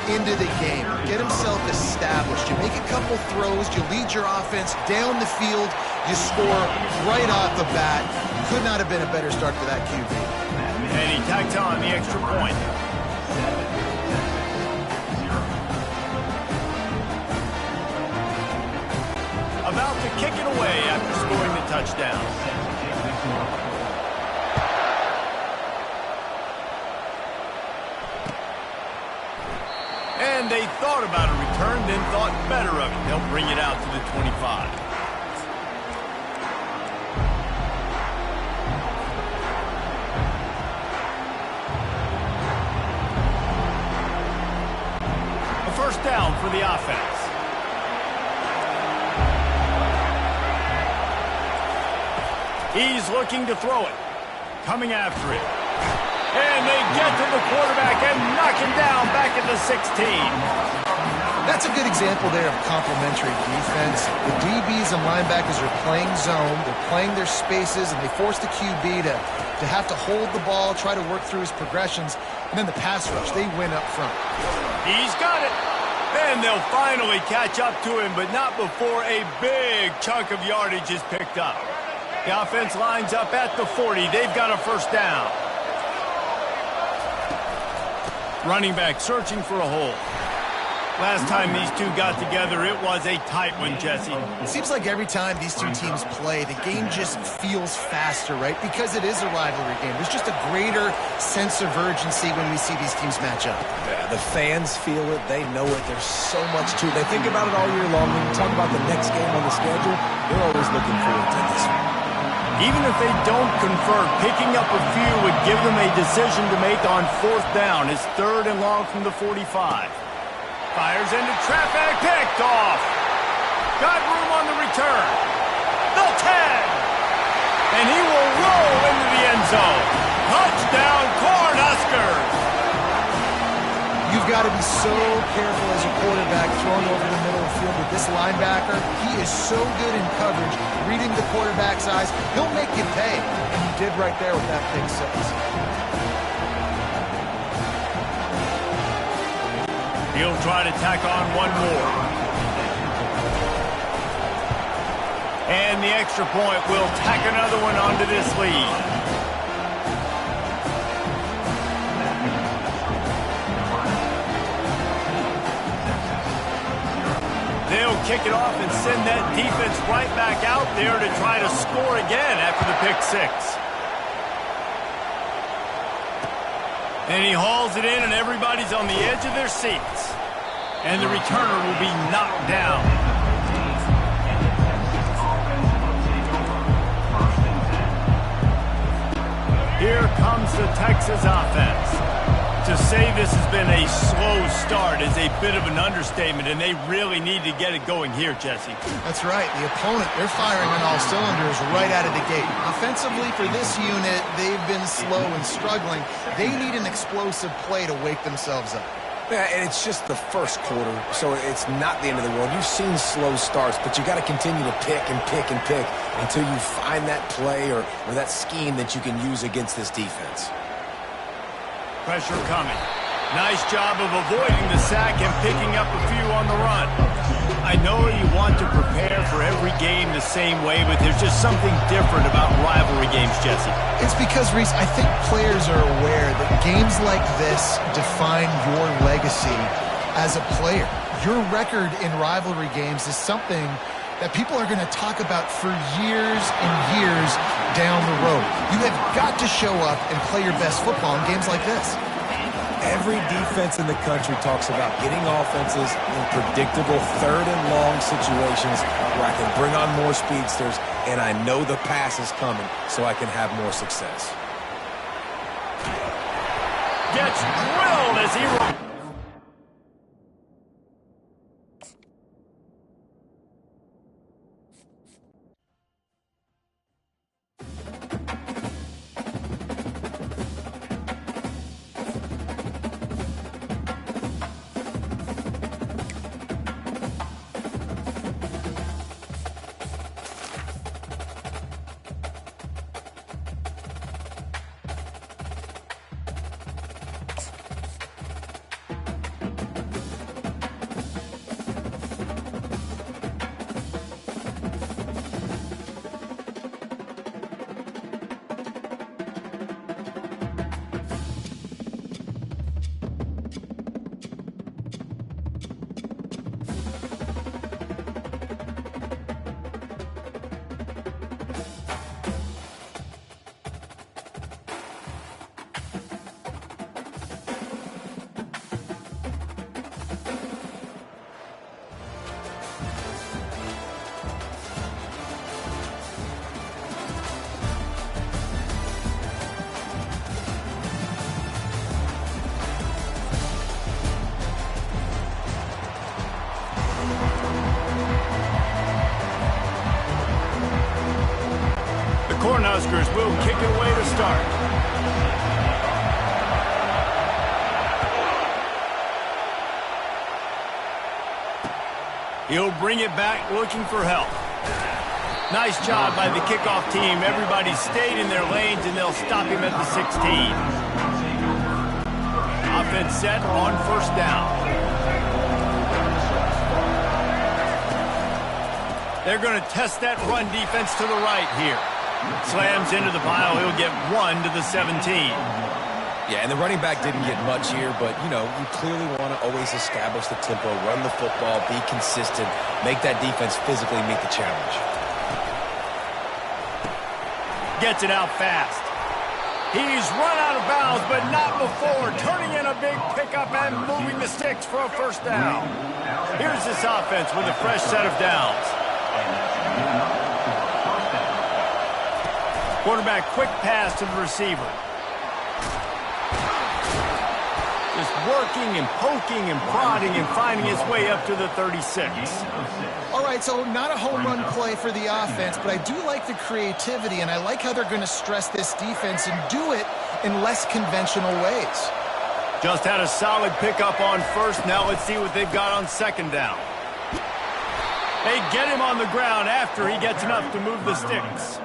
into the game, get himself established. You make a couple throws, you lead your offense down the field, you score right off the bat. Could not have been a better start for that QB. And he tacks on the extra point. About to kick it away after scoring the touchdown. And they thought about a return, then thought better of it. They'll bring it out to the 25. A first down for the offense. He's looking to throw it. Coming after it. And they get to the quarterback and knock him down back at the 16. That's a good example there of complementary defense. The DBs and linebackers are playing zone, they're playing their spaces, and they force the QB to have to hold the ball, try to work through his progressions, and then the pass rush, they win up front. He's got it. And they'll finally catch up to him, but not before a big chunk of yardage is picked up. The offense lines up at the 40. They've got a first down. Running back searching for a hole. Last time these two got together, it was a tight one, Jesse. It seems like every time these two teams play, the game just feels faster, right? Because it is a rivalry game. There's just a greater sense of urgency when we see these teams match up. Yeah, the fans feel it. They know it. There's so much to it. They think about it all year long. When you talk about the next game on the schedule, they're always looking forward to this one. Even if they don't convert, picking up a few would give them a decision to make on fourth down. It's 3rd and long from the 45. Fires into traffic, picked off. Got room on the return. The 10. And he will roll into the end zone. Touchdown, Cornhuskers. You've got to be so careful as a quarterback throwing over the middle of the field with this linebacker. He is so good in coverage, reading the quarterback's eyes. He'll make you pay. And he did right there with that pick six. He'll try to tack on one more. And the extra point will tack another one onto this lead. They'll kick it off and send that defense right back out there to try to score again after the pick six. And he hauls it in, and everybody's on the edge of their seats. And the returner will be knocked down. Here comes the Texas offense. To To say this has been a slow start is a bit of an understatement, and they really need to get it going here, Jesse. That's right. The opponent, they're firing on all cylinders right out of the gate. Offensively, for this unit, they've been slow and struggling. They need an explosive play to wake themselves up. Yeah, and it's just the first quarter, so it's not the end of the world. You've seen slow starts, but you got to continue to pick and pick and pick until you find that play or that scheme that you can use against this defense. Pressure coming. Nice job of avoiding the sack and picking up a few on the run. I know you want to prepare for every game the same way, but there's just something different about rivalry games, Jesse. It's because, Reese, I think players are aware that games like this define your legacy as a player. Your record in rivalry games is something that people are going to talk about for years and years down the road. You have got to show up and play your best football in games like this. Every defense in the country talks about getting offenses in predictable third and long situations where I can bring on more speedsters and I know the pass is coming so I can have more success. Gets drilled as he... Cornhuskers will kick it away to start. He'll bring it back looking for help. Nice job by the kickoff team. Everybody stayed in their lanes, and they'll stop him at the 16. Offense set on first down. They're going to test that run defense to the right here. Slams into the pile. He'll get 1 to the 17. Yeah, and the running back didn't get much here, but, you clearly want to always establish the tempo, run the football, be consistent, make that defense physically meet the challenge. Gets it out fast. He's run out of bounds, but not before turning in a big pickup and moving the sticks for a first down. Here's this offense with a fresh set of downs. Quarterback, quick pass to the receiver. Just working and poking and prodding and finding his way up to the 36. All right, so not a home run play for the offense, but I do like the creativity, and I like how they're going to stress this defense and do it in less conventional ways. Just had a solid pickup on first. Now let's see what they've got on second down. They get him on the ground after he gets enough to move the sticks.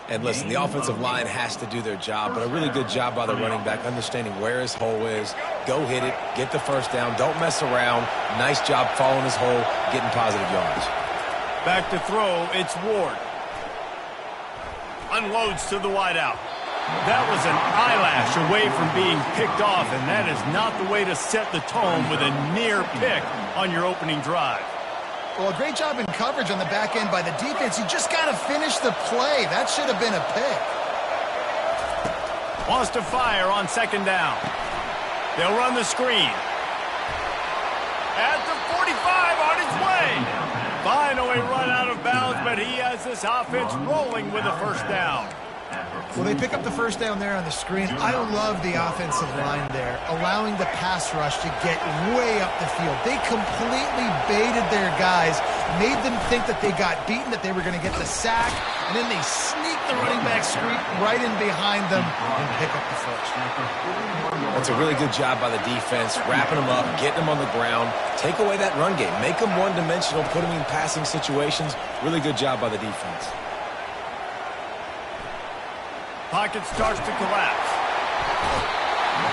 And listen, the offensive line has to do their job, but a really good job by the running back, understanding where his hole is. Go hit it, get the first down, don't mess around. Nice job following his hole, getting positive yards. Back to throw, it's Ward. Unloads to the wideout. That was an eyelash away from being picked off, and that is not the way to set the tone with a near pick on your opening drive. Well, a great job in coverage on the back end by the defense. You just got to finish the play. That should have been a pick. Wants to fire on second down. They'll run the screen. At the 45 on his way. Finally run out of bounds, but he has this offense rolling with a first down. Well, they pick up the first down there on the screen. I love the offensive line there, allowing the pass rush to get way up the field. They completely baited their guys, made them think that they got beaten, that they were going to get the sack, and then they sneak the running back screen right in behind them and pick up the first. That's a really good job by the defense, wrapping them up, getting them on the ground, take away that run game, make them one-dimensional, put them in passing situations. Really good job by the defense. Pocket starts to collapse.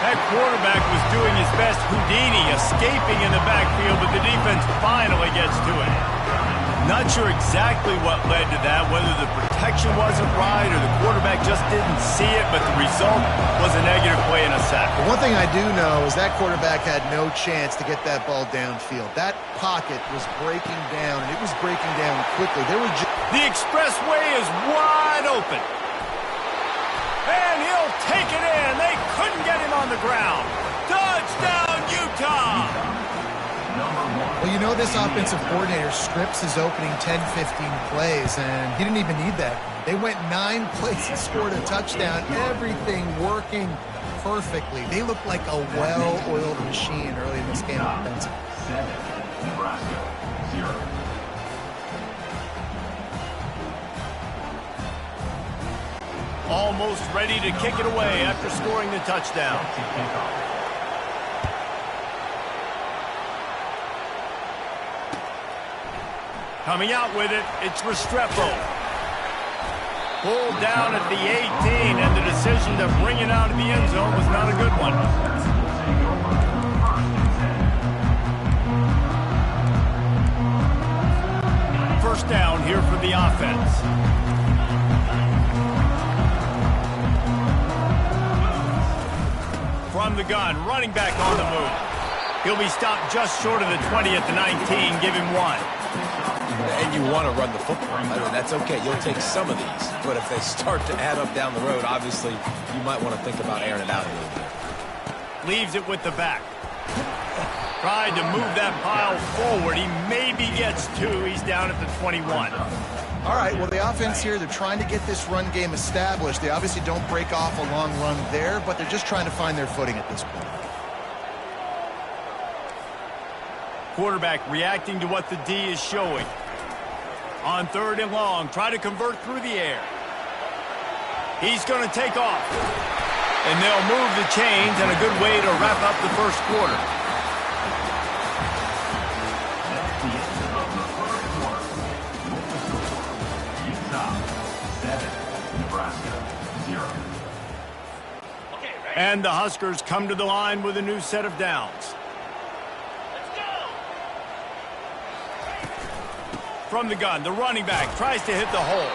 That quarterback was doing his best Houdini, escaping in the backfield, but the defense finally gets to it. Not sure exactly what led to that, whether the protection wasn't right or the quarterback just didn't see it, but the result was a negative play and a sack. But one thing I do know is that quarterback had no chance to get that ball downfield. That pocket was breaking down, and it was breaking down quickly. The expressway is wide open. And he'll take it in. They couldn't get him on the ground. Touchdown, Utah! Well, you know this offensive coordinator scripts his opening 10, 15 plays, and he didn't even need that. They went 9 plays and scored a touchdown. Everything working perfectly. They looked like a well-oiled machine early in this game offensively. 7, Nebraska, 0. Almost ready to kick it away after scoring the touchdown. Coming out with it, it's Restrepo. Pulled down at the 18, and the decision to bring it out of the end zone was not a good one. First down here for the offense. From the gun, running back on the move. He'll be stopped just short of the 20 at the 19. Give him 1. And you want to run the football. I mean, that's okay. You'll take some of these. But if they start to add up down the road, obviously, you might want to think about airing it out a little bit. Leaves it with the back. Tried to move that pile forward. He maybe gets 2. He's down at the 21. All right, well, the offense here, they're trying to get this run game established. They obviously don't break off a long run there, but they're just trying to find their footing at this point. Quarterback reacting to what the D is showing. On 3rd and long, try to convert through the air. He's going to take off. And they'll move the chains, and a good way to wrap up the first quarter. And the Huskers come to the line with a new set of downs. Let's go! From the gun, the running back tries to hit the hole.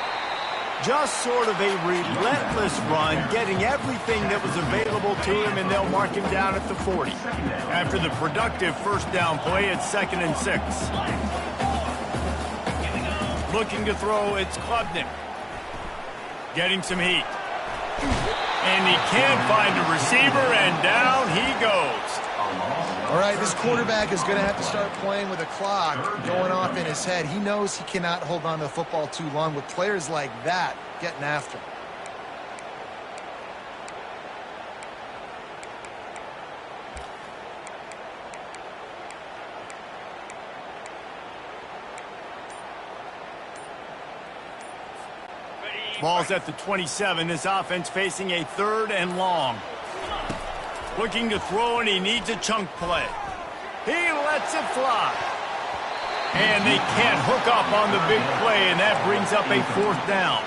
Just sort of a relentless run, getting everything that was available to him, and they'll mark him down at the 40. After the productive first down play, it's 2nd and 6. Looking to throw, it's Klubnik. Getting some heat. And he can't find a receiver, and down he goes. All right, this quarterback is going to have to start playing with a clock going off in his head. He knows he cannot hold on to the football too long with players like that getting after him. Ball's at the 27. This offense facing a 3rd and long. Looking to throw, and he needs a chunk play. He lets it fly. And they can't hook up on the big play, and that brings up a 4th down.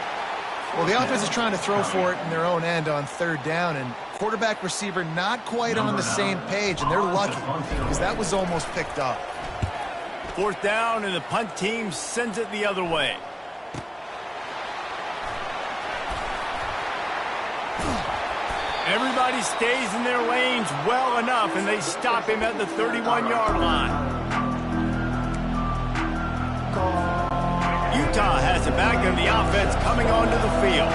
Well, the offense is trying to throw for it in their own end on 3rd down, and quarterback receiver not quite on the same page, and they're lucky because that was almost picked up. 4th down, and the punt team sends it the other way. Everybody stays in their lanes well enough, and they stop him at the 31-yard line. Utah has it back, and the offense coming onto the field.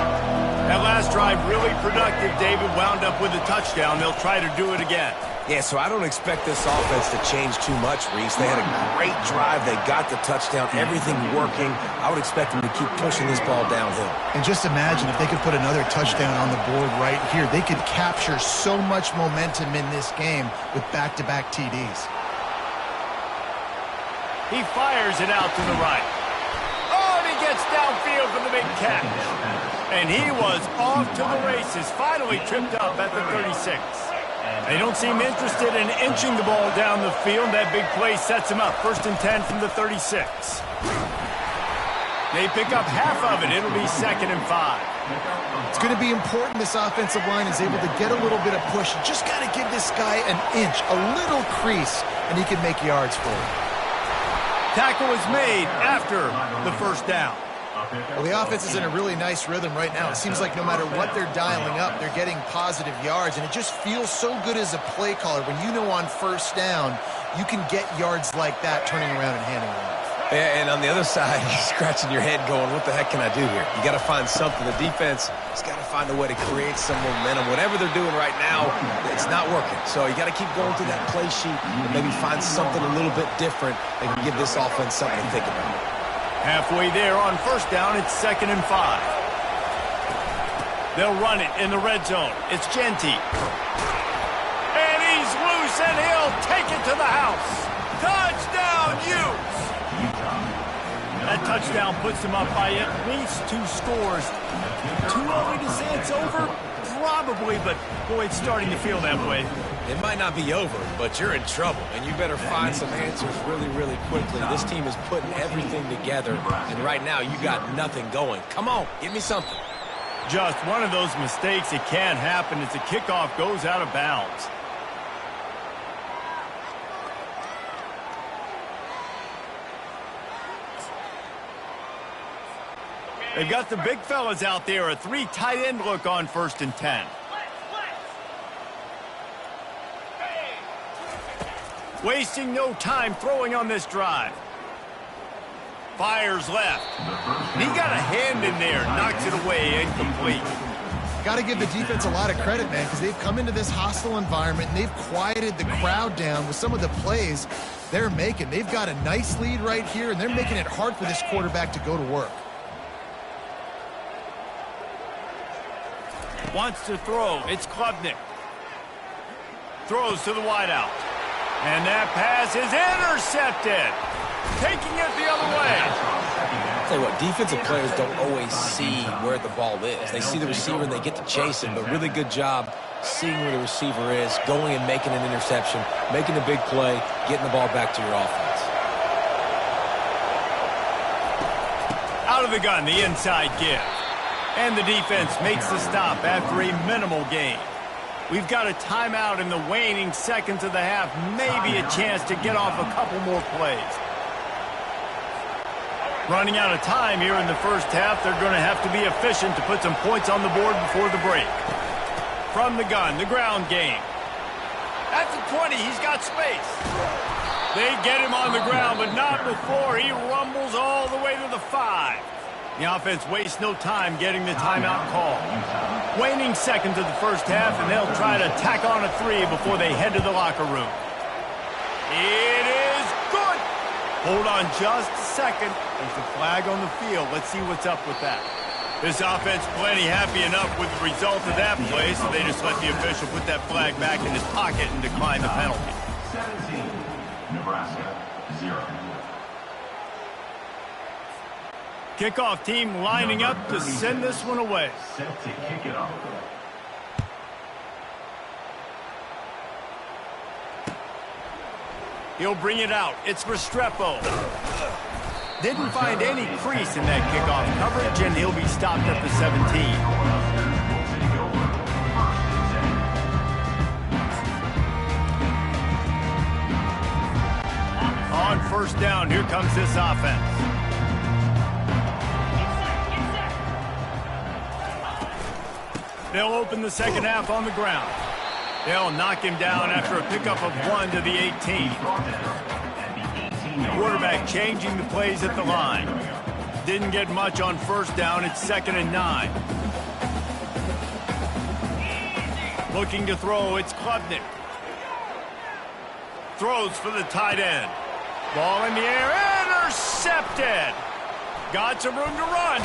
That last drive really productive. David wound up with a touchdown. They'll try to do it again. Yeah, so I don't expect this offense to change too much, Reese. They had a great drive. They got the touchdown, everything working. I would expect them to keep pushing this ball downhill. And just imagine if they could put another touchdown on the board right here. They could capture so much momentum in this game with back-to-back TDs. He fires it out to the right. Oh, and he gets downfield for the big catch. And he was off to the races, finally tripped up at the 36. They don't seem interested in inching the ball down the field. That big play sets him up. 1st and 10 from the 36. They pick up half of it. It'll be 2nd and 5. It's going to be important this offensive line is able to get a little bit of push. You just got to give this guy an inch, a little crease, and he can make yards for it. Tackle is made after the 1st down. Well, the offense is in a really nice rhythm right now. It seems like no matter what they're dialing up, they're getting positive yards, and it just feels so good as a play caller when you know on 1st down you can get yards like that turning around and handing it off. Yeah, and on the other side, you're scratching your head going, what the heck can I do here? You got to find something. The defense has got to find a way to create some momentum. Whatever they're doing right now, it's not working. So you got to keep going through that play sheet and maybe find something a little bit different that can give this offense something to think about. Halfway there on 1st down, it's 2nd and 5. They'll run it in the red zone. It's Genty. And he's loose, and he'll take it to the house. Touchdown, Utes! That touchdown puts them up by at least 2 scores. Too early to say it's over? Probably, but boy, it's starting to feel that way. It might not be over, but you're in trouble, and you better find some answers really, really quickly. This team is putting everything together, and right now you got nothing going. Come on, give me something. Just one of those mistakes. It can't happen as the kickoff goes out of bounds. They've got the big fellas out there, a 3 tight end look on 1st and 10. Wasting no time throwing on this drive. Fires left. He got a hand in there, knocks it away, incomplete. Got to give the defense a lot of credit, man, because they've come into this hostile environment and they've quieted the crowd down with some of the plays they're making. They've got a nice lead right here, and they're making it hard for this quarterback to go to work. Wants to throw. It's Klubnik. Throws to the wideout. And that pass is intercepted. Taking it the other way. I'll tell you what, defensive players don't always see where the ball is. They see the receiver and they get to chase him, but really good job seeing where the receiver is, going and making an interception, making a big play, getting the ball back to your offense. Out of the gun, the inside give. And the defense makes the stop after a minimal gain. We've got a timeout in the waning seconds of the half. Maybe a chance to get off a couple more plays. Running out of time here in the 1st half. They're going to have to be efficient to put some points on the board before the break. From the gun, the ground game. At the 20, he's got space. They get him on the ground, but not before he rumbles all the way to the 5. The offense wastes no time getting the timeout call. Waning seconds of the 1st half, and they'll try to tack on a 3 before they head to the locker room. It is good. Hold on just a second. There's a flag on the field. Let's see what's up with that. This offense plenty happy enough with the result of that play, so they just let the official put that flag back in his pocket and decline the penalty. 17, Nebraska, 0. Kickoff team lining up to send this one away. Set to kick it off. He'll bring it out. It's Restrepo. Didn't find any crease in that kickoff coverage, and he'll be stopped at the 17. On 1st down, here comes this offense. They'll open the 2nd half on the ground. They'll knock him down after a pickup of 1 to the 18. Quarterback changing the plays at the line. Didn't get much on 1st down. It's 2nd and 9. Looking to throw. It's Klubnik. throws for the tight end. Ball in the air, intercepted. Got some room to run.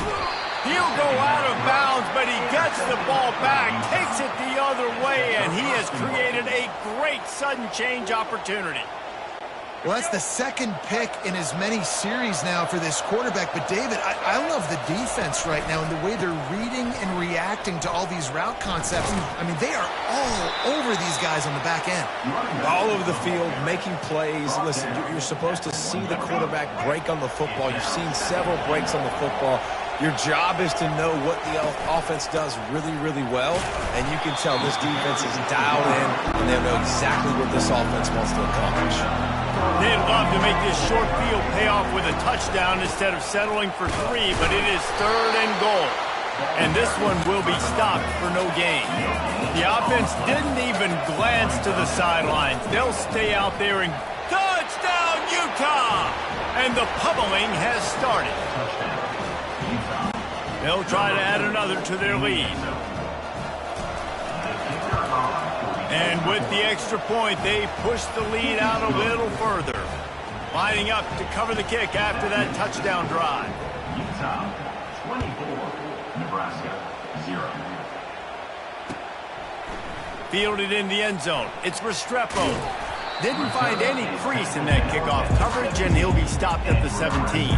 He'll go out of bounds, but he gets the ball back, takes it the other way, and he has created a great sudden change opportunity. Well, that's the second pick in as many series now for this quarterback. But, David, I love the defense right now and the way they're reading and reacting to all these route concepts. I mean, they are all over these guys on the back end. All over the field, making plays. Listen, you're supposed to see the quarterback break on the football. You've seen several breaks on the football. Your job is to know what the offense does really, really well, and you can tell this defense is dialed in, and they know exactly what this offense wants to accomplish. They'd love to make this short field pay off with a touchdown instead of settling for 3, but it is 3rd and goal. And this one will be stopped for no gain. The offense didn't even glance to the sidelines. They'll stay out there and touchdown, Utah! And the pummeling has started. They'll try to add another to their lead. And with the extra point, they push the lead out a little further. Lining up to cover the kick after that touchdown drive. Utah 24, Nebraska 0. Fielded in the end zone. It's Restrepo. Didn't find any crease in that kickoff coverage, and he'll be stopped at the 17.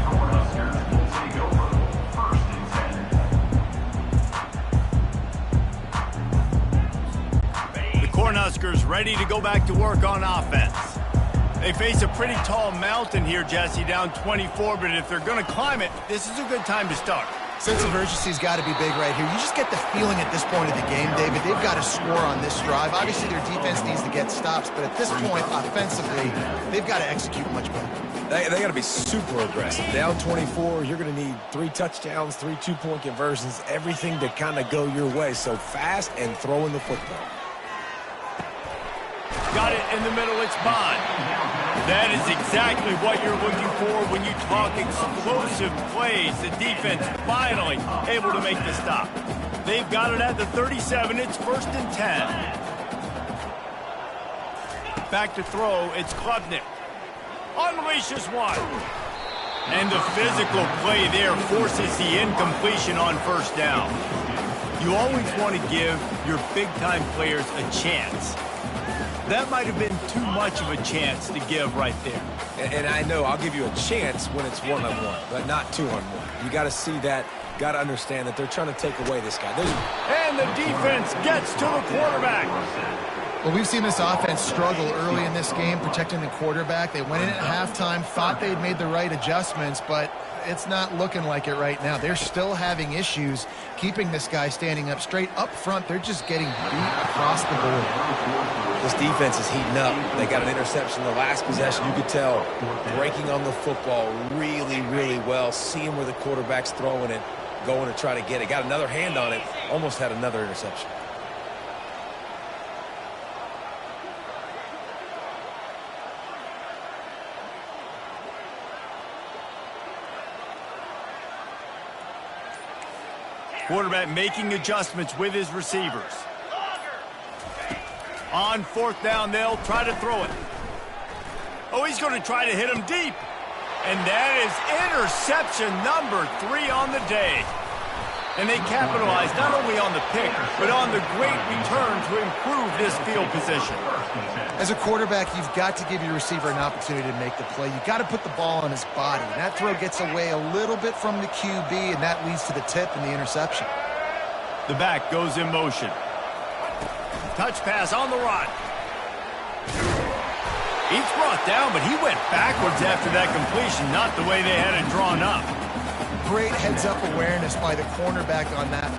Cornhuskers ready to go back to work on offense. They face a pretty tall mountain here, Jesse, down 24, but if they're going to climb it, this is a good time to start. Sense of urgency's got to be big right here. You just get the feeling at this point of the game, David, they've got to score on this drive. Obviously, their defense needs to get stops, but at this point, offensively, they've got to execute much better. They got to be super aggressive. Down 24, you're going to need 3 touchdowns, 3 two-point conversions, everything to kind of go your way. So fast and throwing the football. Got it in the middle, it's Bond. That is exactly what you're looking for when you talk explosive plays. The defense finally able to make the stop. They've got it at the 37, it's 1st and 10. Back to throw, it's Klubnik. Unleashes one. And the physical play there forces the incompletion on 1st down. You always want to give your big-time players a chance. That might have been too much of a chance to give right there. And I know I'll give you a chance when it's one-on-one, but not two-on-one. You got to see that, got to understand that they're trying to take away this guy. And the defense gets to the quarterback. Well, we've seen this offense struggle early in this game, protecting the quarterback. They went in at halftime, thought they'd made the right adjustments, but it's not looking like it right now. They're still having issues keeping this guy standing up straight. Up front, they're just getting beat across the board. This defense is heating up. They got an interception the last possession. You could tell breaking on the football really, really well, seeing where the quarterback's throwing it, going to try to get it. Got another hand on it, almost had another interception. Quarterback making adjustments with his receivers. On 4th down, they'll try to throw it. Oh, he's going to try to hit him deep. And that is interception number 3 on the day. And they capitalized not only on the pick, but on the great return to improve this field position. As a quarterback, you've got to give your receiver an opportunity to make the play. You've got to put the ball on his body. And that throw gets away a little bit from the QB, and that leads to the tip and the interception. The back goes in motion. Touch pass on the run. He's brought down, but he went backwards after that completion, not the way they had it drawn up. Great heads-up awareness by the cornerback on that.